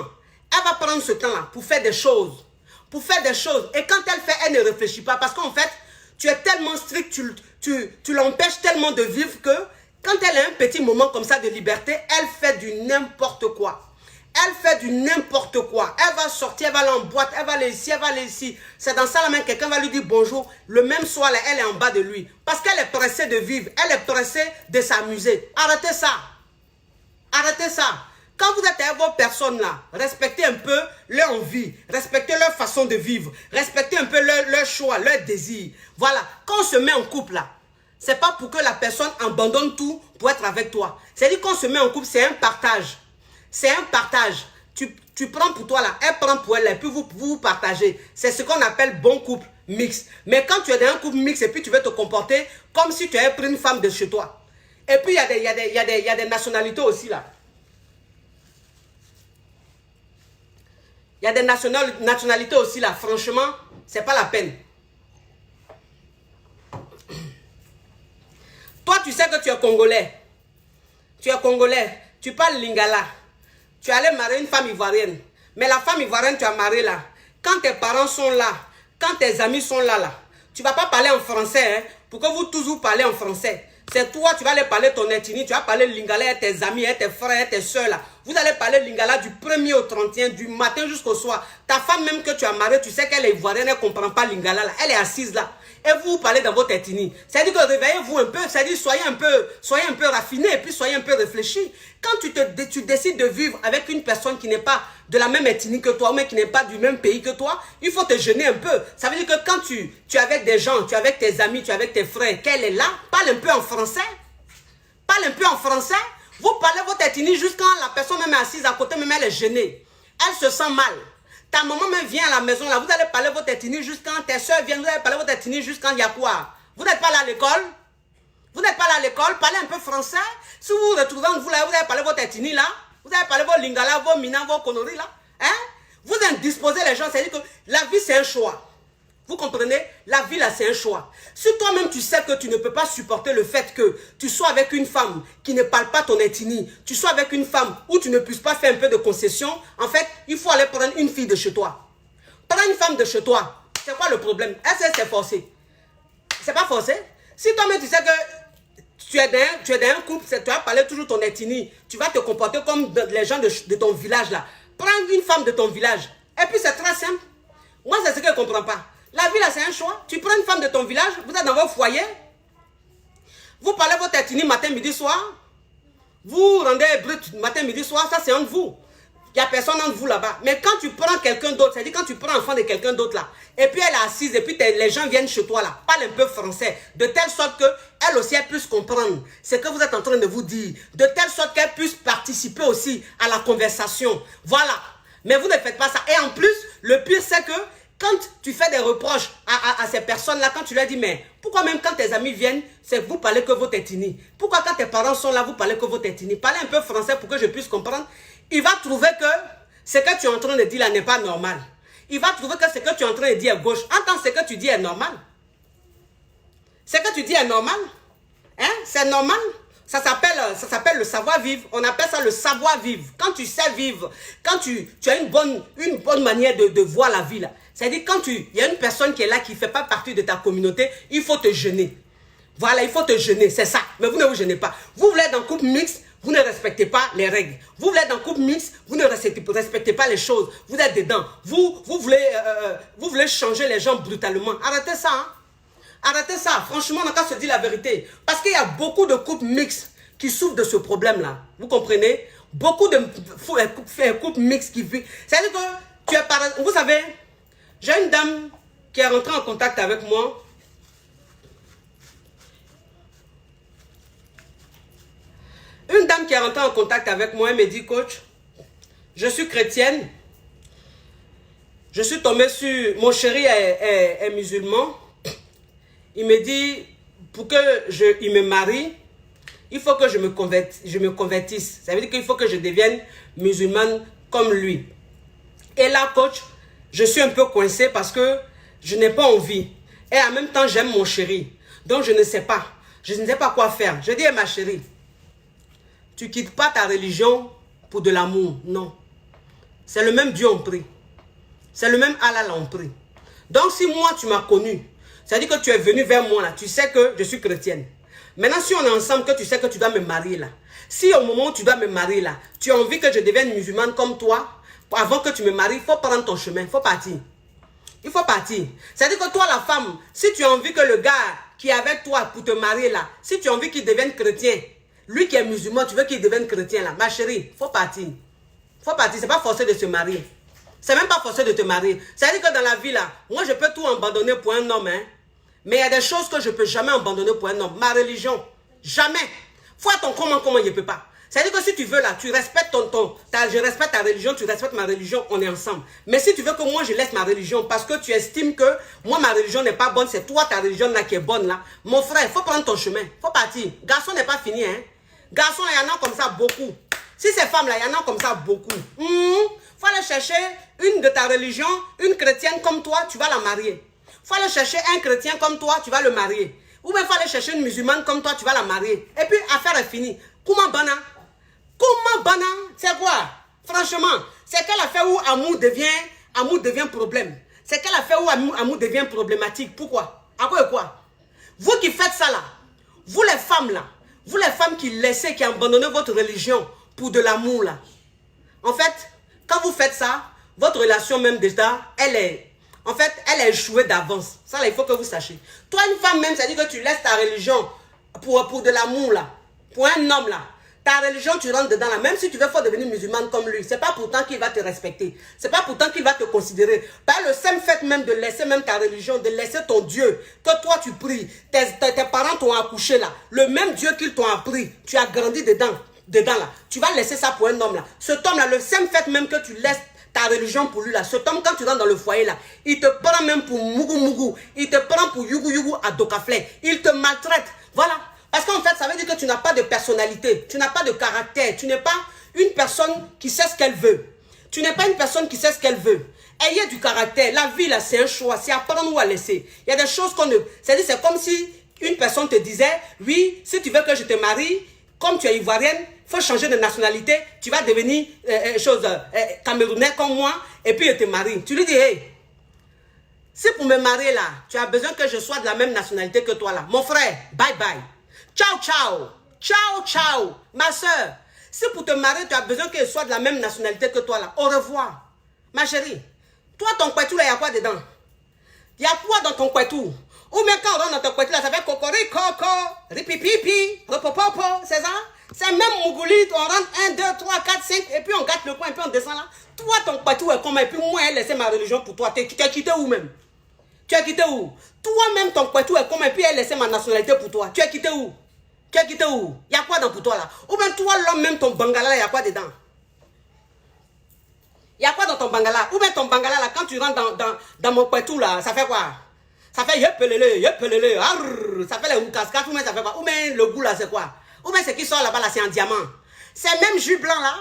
elle va prendre ce temps là pour faire des choses. Pour faire des choses. Et quand elle fait, elle ne réfléchit pas. Parce qu'en fait, tu es tellement strict, tu l'empêches tellement de vivre que quand elle a un petit moment comme ça de liberté, elle fait du n'importe quoi. Elle fait du n'importe quoi. Elle va sortir, elle va aller en boîte, elle va aller ici, elle va aller ici. C'est dans ça la main, quelqu'un va lui dire bonjour. Le même soir, là, elle est en bas de lui. Parce qu'elle est pressée de vivre. Elle est pressée de s'amuser. Arrêtez ça. Arrêtez ça. Quand vous êtes avec vos personnes là, respectez un peu leur envie, respectez leur façon de vivre, respectez un peu leur choix, leur désir. Voilà. Quand on se met en couple là, c'est pas pour que la personne abandonne tout pour être avec toi. C'est-à-dire qu'on se met en couple, c'est un partage. C'est un partage. Tu prends pour toi là, elle prend pour elle, et puis vous partagez. C'est ce qu'on appelle bon couple mixte. Mais quand tu es dans un couple mixte et puis tu veux te comporter comme si tu avais pris une femme de chez toi. Et puis il y a des nationalités aussi là. Il y a des nationalités aussi là. Franchement, c'est pas la peine. Toi, tu sais que tu es congolais. Tu es congolais. Tu parles lingala. Tu es allé marier une femme ivoirienne. Mais la femme ivoirienne, tu as marié là. Quand tes parents sont là, quand tes amis sont là, tu ne vas pas parler en français. Hein, pour que vous tous vous parlez en français. C'est toi, tu vas aller parler ton ethnie, tu vas parler lingala à tes amis, à tes frères, à tes soeurs là. Vous allez parler lingala du 1er au 31, du matin jusqu'au soir. Ta femme même que tu as mariée, tu sais qu'elle est ivoirienne, elle ne comprend pas lingala là. Elle est assise là. Et vous parlez dans votre ethnie. C'est-à-dire que réveillez-vous un peu, c'est-à-dire soyez un peu raffinés et puis soyez un peu réfléchis. Quand tu décides de vivre avec une personne qui n'est pas de la même ethnie que toi, mais qui n'est pas du même pays que toi, il faut te gêner un peu. Ça veut dire que quand tu es avec des gens, tu es avec tes amis, tu es avec tes frères, qu'elle est là, parle un peu en français. Parle un peu en français. Vous parlez votre ethnie jusqu'à la personne même assise à côté, même elle est gênée. Elle se sent mal. Ta maman même vient à la maison, là, vous allez parler votre ethnie jusqu'à tes soeurs viennent, vous allez parler votre ethnie jusqu'à il y a quoi? Vous n'êtes pas là à l'école? Vous n'êtes pas là à l'école? Parlez un peu français. Si vous vous retrouvez entre vous là, vous allez parler votre ethnie là. Vous allez parler vos lingala, vos mina, vos conneries là. Hein? Vous indisposez les gens, c'est-à-dire que la vie c'est un choix. Vous comprenez? La vie là c'est un choix. Si toi-même tu sais que tu ne peux pas supporter le fait que tu sois avec une femme qui ne parle pas ton ethnie, tu sois avec une femme où tu ne puisses pas faire un peu de concession, en fait, il faut aller prendre une fille de chez toi. Prends une femme de chez toi. C'est quoi le problème? Est-ce que c'est forcé? C'est pas forcé? Si toi-même tu sais que tu es dans un couple, tu vas parler toujours ton ethnie, tu vas te comporter comme les gens de ton village là. Prends une femme de ton village. Et puis c'est très simple. Moi c'est ce que je ne comprends pas. La vie là c'est un choix. Tu prends une femme de ton village, vous êtes dans votre foyer, vous parlez votre ethnie matin, midi, soir, vous rendez brut matin, midi, soir, ça c'est entre vous. Il n'y a personne entre vous là-bas. Mais quand tu prends quelqu'un d'autre, c'est-à-dire quand tu prends l'enfant de quelqu'un d'autre là, et puis elle est assise, et puis les gens viennent chez toi là, parle un peu français, de telle sorte qu'elle aussi elle puisse comprendre ce que vous êtes en train de vous dire, de telle sorte qu'elle puisse participer aussi à la conversation. Voilà. Mais vous ne faites pas ça. Et en plus, le pire c'est que quand tu fais des reproches à ces personnes-là, quand tu leur dis, mais pourquoi même quand tes amis viennent, c'est vous parlez que votre ethnie? Pourquoi quand tes parents sont là, vous parlez que votre ethnie? Parlez un peu français pour que je puisse comprendre. il va trouver que ce que tu es en train de dire là n'est pas normal. Il va trouver que ce que tu es en train de dire est gauche. Entends, ce que tu dis est normal. Ce que tu dis est normal. Hein? C'est normal. Ça s'appelle le savoir-vivre. On appelle ça le savoir-vivre. Quand tu sais vivre, quand tu as une bonne manière de voir la vie, là. C'est-à-dire quand il y a une personne qui est là, qui ne fait pas partie de ta communauté, il faut te gêner. Voilà, il faut te gêner, c'est ça. Mais vous ne vous gênez pas. Vous voulez être dans couple mixte, vous ne respectez pas les règles. Vous voulez être dans couple mixte, vous ne respectez pas les choses. Vous êtes dedans. Vous voulez changer les gens brutalement. Arrêtez ça, hein. Arrêtez ça. Franchement, on n'a qu'à se dire la vérité. Parce qu'il y a beaucoup de couples mixtes qui souffrent de ce problème-là. Vous comprenez? Beaucoup de couples mixtes qui vivent. C'est-à-dire que vous savez, j'ai une dame qui est rentrée en contact avec moi. Une dame qui est rentrée en contact avec moi, elle me dit, coach, je suis chrétienne. Je suis tombée sur... Mon chéri est musulman. Il me dit, pour que il me marie, il faut que je me convertisse. Ça veut dire qu'il faut que je devienne musulmane comme lui. Et là, coach, je suis un peu coincée parce que je n'ai pas envie. Et en même temps, j'aime mon chéri. Donc, je ne sais pas. Je ne sais pas quoi faire. Je dis à ma chérie, tu ne quittes pas ta religion pour de l'amour. Non. C'est le même Dieu en prie. C'est le même Allah en prie. Donc, si moi, tu m'as connu, c'est-à-dire que tu es venu vers moi, là, tu sais que je suis chrétienne. Maintenant, si on est ensemble, que tu sais que tu dois me marier, là. Si au moment où tu dois me marier, là, tu as envie que je devienne musulmane comme toi, avant que tu me maries, il faut prendre ton chemin, il faut partir. Il faut partir. C'est-à-dire que toi, la femme, si tu as envie que le gars qui est avec toi pour te marier, là, si tu as envie qu'il devienne chrétien, lui qui est musulman, tu veux qu'il devienne chrétien, là, ma chérie, il faut partir. Il faut partir, c'est pas forcé de se marier. C'est même pas forcé de te marier. C'est-à-dire que dans la vie, là, moi, je peux tout abandonner pour un homme, hein. Mais il y a des choses que je ne peux jamais abandonner pour un homme. Ma religion, jamais. Faut ton comment je ne peux pas. C'est-à-dire que si tu veux là, tu respectes je respecte ta religion, tu respectes ma religion, on est ensemble. Mais si tu veux que moi je laisse ma religion parce que tu estimes que moi ma religion n'est pas bonne, c'est toi ta religion là qui est bonne là. Mon frère, il faut prendre ton chemin, il faut partir. Garçon n'est pas fini, hein. Garçon, il y en a comme ça beaucoup. Si ces femmes là, il y en a comme ça beaucoup. Faut aller chercher une de ta religion, une chrétienne comme toi, tu vas la marier. Faut aller chercher un chrétien comme toi, tu vas le marier. Ou bien faut aller chercher une musulmane comme toi, tu vas la marier. Et puis, affaire est finie. Comment bana? Comment bana? C'est quoi? Franchement, c'est quelle affaire où amour devient problème. C'est quelle affaire où amour devient problématique. Pourquoi? À quoi et quoi? Vous qui faites ça là, vous les femmes qui laissez, qui abandonnez votre religion pour de l'amour là. En fait, quand vous faites ça, votre relation même déjà, elle est échouée d'avance. Ça là, il faut que vous sachiez. Toi, une femme même, ça dit que tu laisses ta religion pour de l'amour là, pour un homme là. Ta religion, tu rentres dedans là. Même si tu veux faut devenir musulmane comme lui, c'est pas pourtant qu'il va te respecter. C'est pas pourtant qu'il va te considérer. Par le simple fait même de laisser même ta religion, de laisser ton Dieu, que toi tu pries, tes parents t'ont accouché là, le même Dieu qu'ils t'ont appris, tu as grandi dedans là. Tu vas laisser ça pour un homme là. Cet homme là, le simple fait même que tu laisses ta religion pour lui là, cet homme quand tu rentres dans le foyer là, il te prend même pour mougou, il te prend pour yougou à dokafle, il te maltraite, voilà. Parce qu'en fait, ça veut dire que tu n'as pas de personnalité, tu n'as pas de caractère, tu n'es pas une personne qui sait ce qu'elle veut. Tu n'es pas une personne qui sait ce qu'elle veut. Ayez du caractère, la vie là c'est un choix, c'est à prendre ou à laisser. Il y a des choses qu'on ne... C'est comme si une personne te disait, oui, si tu veux que je te marie, comme tu es ivoirienne, il faut changer de nationalité, tu vas devenir camerounais comme moi, et puis je te marie. Tu lui dis, hey, si pour me marier là, tu as besoin que je sois de la même nationalité que toi là, mon frère, bye bye. Ciao, ciao. Ciao, ciao. Ma soeur, si pour te marier, tu as besoin que je sois de la même nationalité que toi là, au revoir. Ma chérie, toi ton kwetou là, il y a quoi dedans? Il y a quoi dans ton kwetou? Ou même quand on rentre dans ton kwetou là, ça fait cocorico, ripipipi, ropopopo, c'est ça? C'est même mougouli, on rentre 1, 2, 3, 4, 5, et puis on gâte le coin, et puis on descend là. Toi, ton kwetou est comment? Et puis moi, elle laissé ma religion pour toi. Tu t'es quitté où même? Tu as quitté où? Toi-même, ton kwetou est comment? Et puis elle laissé ma nationalité pour toi. Tu as quitté où? Tu as quitté où? Il y a quoi dans pour toi là? Ou bien toi, l'homme, même ton bangala là, il y a quoi dedans? Il y a quoi dans ton bangala? Ou bien ton bangala là, quand tu rentres dans mon kwetou là, ça fait quoi? Ça fait yepelele, arrrr, ça fait les oukaskas, ou bien ça fait quoi? Ou bien le goût là, c'est quoi? Ou bien ce qui sort là-bas là, c'est en diamant. C'est même jus blanc là.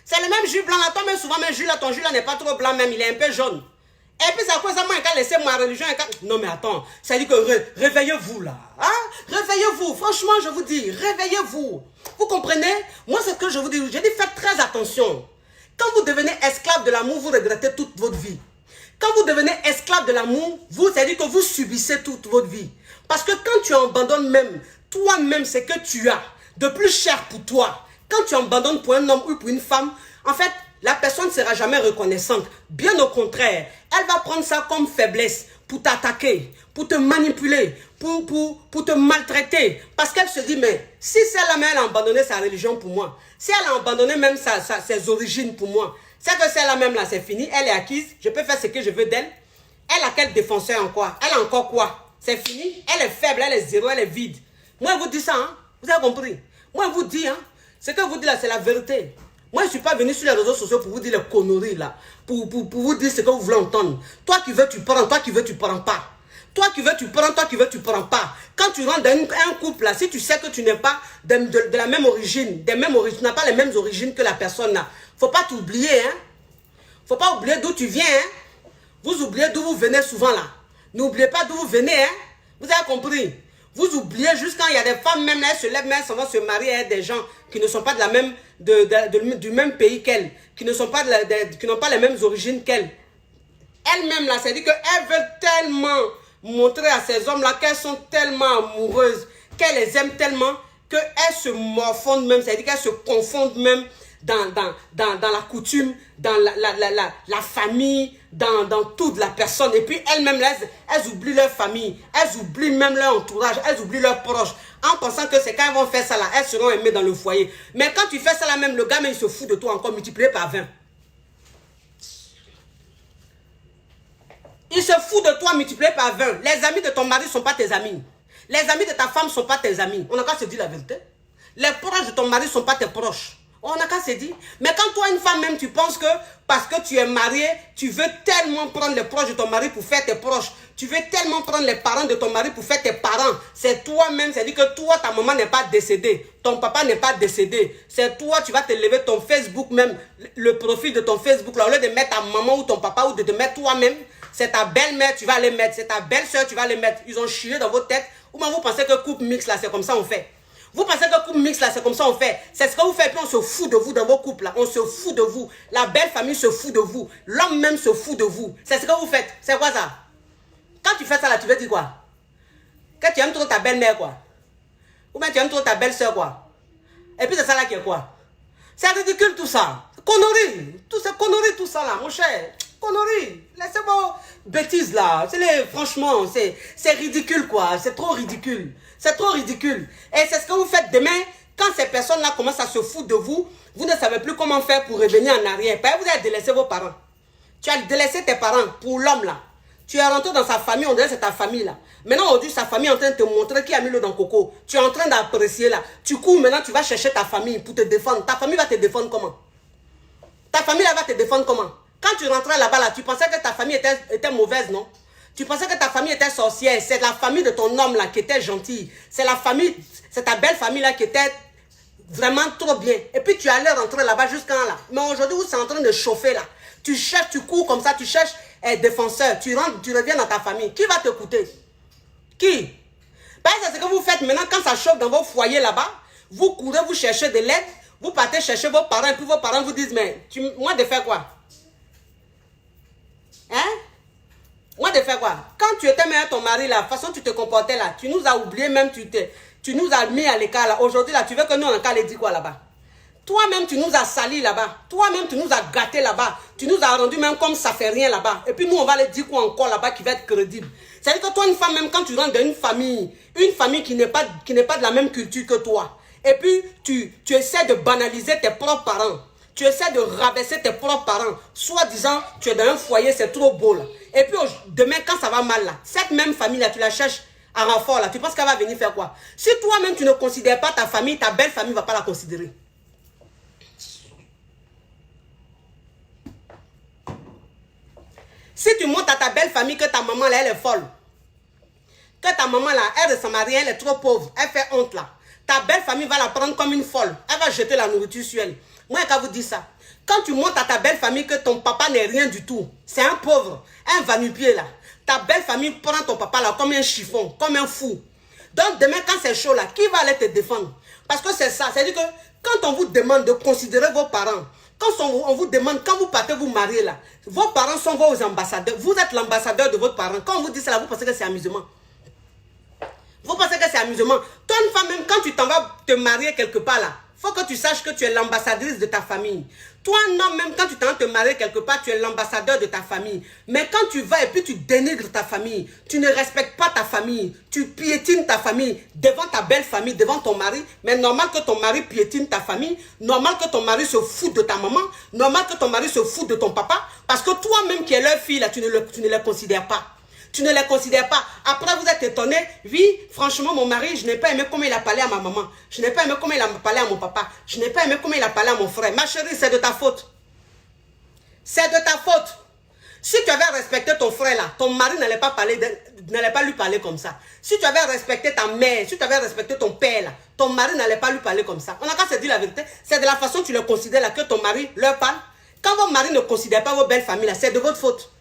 C'est le même jus blanc là. Toi-même, souvent, même jus là, ton jus là n'est pas trop blanc même, il est un peu jaune. Et puis, ça cause ça, moi, quand laisser ma religion. Non, mais attends, ça dit que réveillez-vous là. Hein? Réveillez-vous. Franchement, je vous dis, réveillez-vous. Vous comprenez? Moi, c'est ce que je vous dis. Je dis, faites très attention. Quand vous devenez esclave de l'amour, vous regrettez toute votre vie. Quand vous devenez esclave de l'amour, c'est-à-dire que vous subissez toute votre vie. Parce que quand tu abandonnes même, toi-même, ce que tu as de plus cher pour toi, quand tu abandonnes pour un homme ou pour une femme, en fait, la personne ne sera jamais reconnaissante. Bien au contraire, elle va prendre ça comme faiblesse pour t'attaquer, pour te manipuler, pour te maltraiter. Parce qu'elle se dit, mais si celle-là, elle a abandonné sa religion pour moi, si elle a abandonné même ses origines pour moi, c'est que celle-là même là, c'est fini, elle est acquise, je peux faire ce que je veux d'elle. Elle a quel défenseur en quoi? Elle a encore quoi? C'est fini, elle est faible, elle est zéro, elle est vide. Moi, je vous dis ça, hein? Vous avez compris? Moi, je vous dis, hein? Ce que je vous dis là, c'est la vérité. Moi, je ne suis pas venu sur les réseaux sociaux pour vous dire les conneries là. Pour vous dire ce que vous voulez entendre. Toi qui veux, tu prends. Toi qui veux, tu prends pas. Toi qui veux, tu prends. Toi qui veux, tu prends pas. Quand tu rentres dans un couple là, si tu sais que tu n'es pas de la même origine, tu n'as pas les mêmes origines que la personne là, faut pas t'oublier, hein. Faut pas oublier d'où tu viens, hein. Vous oubliez d'où vous venez souvent là. N'oubliez pas d'où vous venez, hein. Vous avez compris? Vous oubliez juste quand il y a des femmes, même là, elles se lèvent, mais elles vont se marier avec des gens qui ne sont pas de la même, du même pays qu'elles, qui ne sont pas qui n'ont pas les mêmes origines qu'elles. Elles-mêmes là, c'est-à-dire qu'elles veulent tellement montrer à ces hommes-là qu'elles sont tellement amoureuses, qu'elles les aiment tellement, qu'elles se morfondent même, c'est-à-dire qu'elles se confondent même dans la coutume, dans la famille, dans toute la personne. Et puis elles-mêmes, elles oublient leur famille, elles oublient même leur entourage, elles oublient leurs proches, en pensant que c'est quand elles vont faire ça là, elles seront aimées dans le foyer. Mais quand tu fais ça là même, le gars, mais il se fout de toi encore, multiplié par 20. Il se fout de toi multiplié par 20. Les amis de ton mari ne sont pas tes amis. Les amis de ta femme ne sont pas tes amis. On n'a qu'à se dire la vérité. Les proches de ton mari ne sont pas tes proches. On n'a qu'à se dire. Mais quand toi, une femme même, tu penses que parce que tu es marié, tu veux tellement prendre les proches de ton mari pour faire tes proches. Tu veux tellement prendre les parents de ton mari pour faire tes parents. C'est toi-même, c'est-à-dire que toi, ta maman n'est pas décédée. Ton papa n'est pas décédé. C'est toi, tu vas te lever ton Facebook même, le profil de ton Facebook, là, au lieu de mettre ta maman ou ton papa ou de te mettre toi-même, c'est ta belle-mère, tu vas les mettre. C'est ta belle-soeur, tu vas les mettre. Ils ont chié dans votre tête. Ou bien vous pensez que couple mixte, là, c'est comme ça on fait. Vous pensez que couple mixte, là, c'est comme ça on fait. C'est ce que vous faites, puis on se fout de vous dans vos couples, là. On se fout de vous. La belle famille se fout de vous. L'homme même se fout de vous. C'est ce que vous faites. C'est quoi ça? Quand tu fais ça, là, tu veux dire quoi? Que tu aimes trop ta belle-mère, quoi. Ou bien tu aimes trop ta belle-soeur, quoi. Et puis c'est ça, là, qui est quoi? C'est ridicule, tout ça. Conneries. Tout ça, conneries, tout ça, là, mon cher. Conneries. Laissez vos bêtises, là. Franchement, c'est ridicule, quoi. C'est trop ridicule. C'est trop ridicule. Et c'est ce que vous faites demain. Quand ces personnes-là commencent à se foutre de vous, vous ne savez plus comment faire pour revenir en arrière. Vous avez délaissé vos parents. Tu as délaissé tes parents pour l'homme, là. Tu es rentré dans sa famille, on dirait que c'est ta famille, là. Maintenant, aujourd'hui, sa famille est en train de te montrer qui a mis l'eau dans le coco. Tu es en train d'apprécier, là. Tu cours, maintenant, tu vas chercher ta famille pour te défendre. Ta famille va te défendre comment? Ta famille, là, va te défendre comment? Quand tu rentrais là-bas, là, tu pensais que ta famille était mauvaise, non? Tu pensais que ta famille était sorcière. C'est la famille de ton homme, là, qui était gentille. C'est la famille, c'est ta belle famille, là, qui était vraiment trop bien. Et puis, tu allais rentrer là-bas jusqu'à là. Mais aujourd'hui, c'est en train de chauffer, là. Tu cherches, tu cours comme ça, tu cherches défenseur. Tu rentres, tu reviens dans ta famille. Qui va t'écouter? Qui? C'est ce que vous faites maintenant quand ça chauffe dans vos foyers là-bas. Vous courez, vous cherchez de l'aide. Vous partez chercher vos parents. Et puis vos parents vous disent, mais moi de faire quoi? Hein? Moi de faire quoi? Quand tu étais même ton mari là, la façon dont tu te comportais là, tu nous as oublié même, tu nous as mis à l'écart là. Aujourd'hui là, tu veux que nous en cas les dit quoi là-bas? Toi-même, tu nous as salis là-bas. Toi-même, tu nous as gâtés là-bas. Tu nous as rendu même comme ça fait rien là-bas. Et puis nous, on va les dire quoi encore là-bas qui va être crédible. C'est-à-dire que toi, une femme, même quand tu rentres dans une famille qui n'est pas de la même culture que toi, et puis tu essaies de banaliser tes propres parents. Tu essaies de rabaisser tes propres parents. Soi-disant, tu es dans un foyer, c'est trop beau là. Et puis demain, quand ça va mal là, cette même famille-là, tu la cherches à renfort là. Tu penses qu'elle va venir faire quoi? Si toi-même, tu ne considères pas ta famille, ta belle famille ne va pas la considérer. Si tu montres à ta belle famille que ta maman là, elle est folle, que ta maman là, elle ressemble à rien, elle est trop pauvre, elle fait honte là, ta belle famille va la prendre comme une folle, elle va jeter la nourriture sur elle. Moi, quand vous dites ça, quand tu montres à ta belle famille que ton papa n'est rien du tout, c'est un pauvre, un va-nu-pied là. Ta belle famille prend ton papa là comme un chiffon, comme un fou. Donc demain, quand c'est chaud là, qui va aller te défendre? Parce que c'est ça, c'est-à-dire que quand on vous demande de considérer vos parents, quand on vous demande, quand vous partez vous marier là, vos parents sont vos ambassadeurs. Vous êtes l'ambassadeur de votre parent. Quand on vous dit ça là, vous pensez que c'est amusement. Vous pensez que c'est amusement. Toi, une femme, même quand tu t'en vas te marier quelque part là, il faut que tu saches que tu es l'ambassadrice de ta famille. Toi, non, même quand tu t'en vas te marier quelque part, tu es l'ambassadeur de ta famille. Mais quand tu vas et puis tu dénigres ta famille, tu ne respectes pas ta famille, tu piétines ta famille devant ta belle famille, devant ton mari. Mais normal que ton mari piétine ta famille, normal que ton mari se foute de ta maman, normal que ton mari se foute de ton papa, parce que toi-même qui es leur fille, là, tu ne les considères pas. Tu ne les considères pas. Après, vous êtes étonné. Oui, franchement, mon mari, je n'ai pas aimé comment il a parlé à ma maman. Je n'ai pas aimé comment il a parlé à mon papa. Je n'ai pas aimé comment il a parlé à mon frère. Ma chérie, c'est de ta faute. C'est de ta faute. Si tu avais respecté ton frère là, ton mari n'allait pas lui parler comme ça. Si tu avais respecté ta mère, si tu avais respecté ton père là, ton mari n'allait pas lui parler comme ça. On a qu'à se dire la vérité. C'est de la façon dont tu le considères là que ton mari leur parle. Quand vos maris ne considèrent pas vos belles familles là, c'est de votre faute.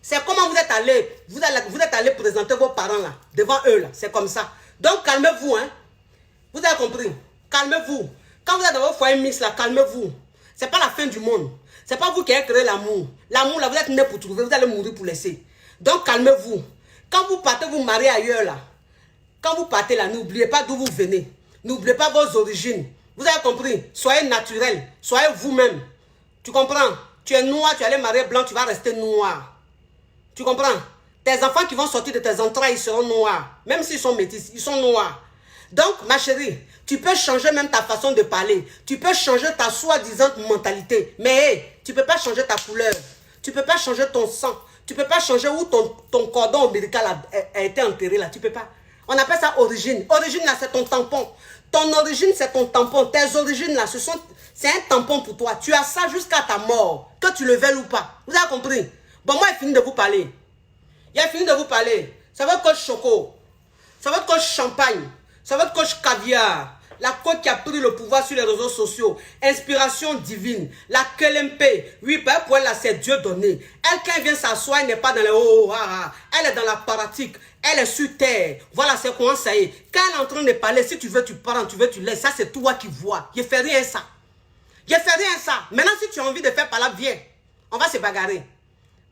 C'est comment vous êtes allé présenter vos parents là, devant eux là. C'est comme ça. Donc calmez-vous, hein. Vous avez compris? Calmez-vous. Quand vous êtes dans votre foyer mix là, calmez-vous. C'est pas la fin du monde. C'est pas vous qui avez créé l'amour. L'amour là, vous êtes né pour trouver, vous allez mourir pour laisser. Donc calmez-vous. Quand vous partez vous marier ailleurs là, quand vous partez là, n'oubliez pas d'où vous venez. N'oubliez pas vos origines. Vous avez compris? Soyez naturel. Soyez vous-même. Tu comprends? Tu es noir, tu es allé marier blanc, tu vas rester noir. Tu comprends? Tes enfants qui vont sortir de tes entrailles, ils seront noirs. Même s'ils sont métis, ils sont noirs. Donc, ma chérie, tu peux changer même ta façon de parler. Tu peux changer ta soi-disant mentalité. Mais hey, tu ne peux pas changer ta couleur. Tu ne peux pas changer ton sang. Tu ne peux pas changer où ton cordon ombilical a été enterré là. Tu ne peux pas. On appelle ça origine. Origine là, c'est ton tampon. Ton origine, c'est ton tampon. Tes origines là, c'est un tampon pour toi. Tu as ça jusqu'à ta mort. Que tu le veuilles ou pas. Vous avez compris? Bon, moi, il fini de vous parler. Il a fini de vous parler. C'est votre coach Choco. C'est votre coach Champagne. C'est votre coach Caviar. La coach qui a pris le pouvoir sur les réseaux sociaux. Inspiration divine. La KLMP. Oui, pour elle, là, c'est Dieu donné. Elle, quand elle vient s'asseoir, elle n'est pas dans les elle est dans la pratique. Elle est sur terre. Voilà, c'est comment ça est. Quand elle est en train de parler, si tu veux, tu prends, tu veux, tu laisses. Ça, c'est toi qui vois. Je ne fais rien ça. Je ne fais rien ça. Maintenant, si tu as envie de faire par là, viens. On va se bagarrer.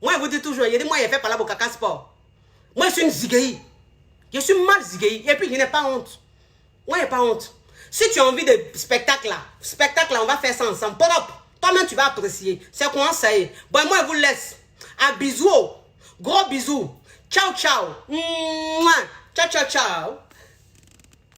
Moi, je vous dis toujours, moi, je fais par là au Kaka Sport. Moi, je suis une zigueï. Je suis mal zigueï. Et puis, je n'ai pas honte. Moi, je n'ai pas honte. Si tu as envie de spectacle là, on va faire ça ensemble. Propre. Toi-même, tu vas apprécier. C'est comment ça est. Bon, moi, je vous laisse. Un bisou. Gros bisous. Ciao, ciao. Ciao, ciao, ciao.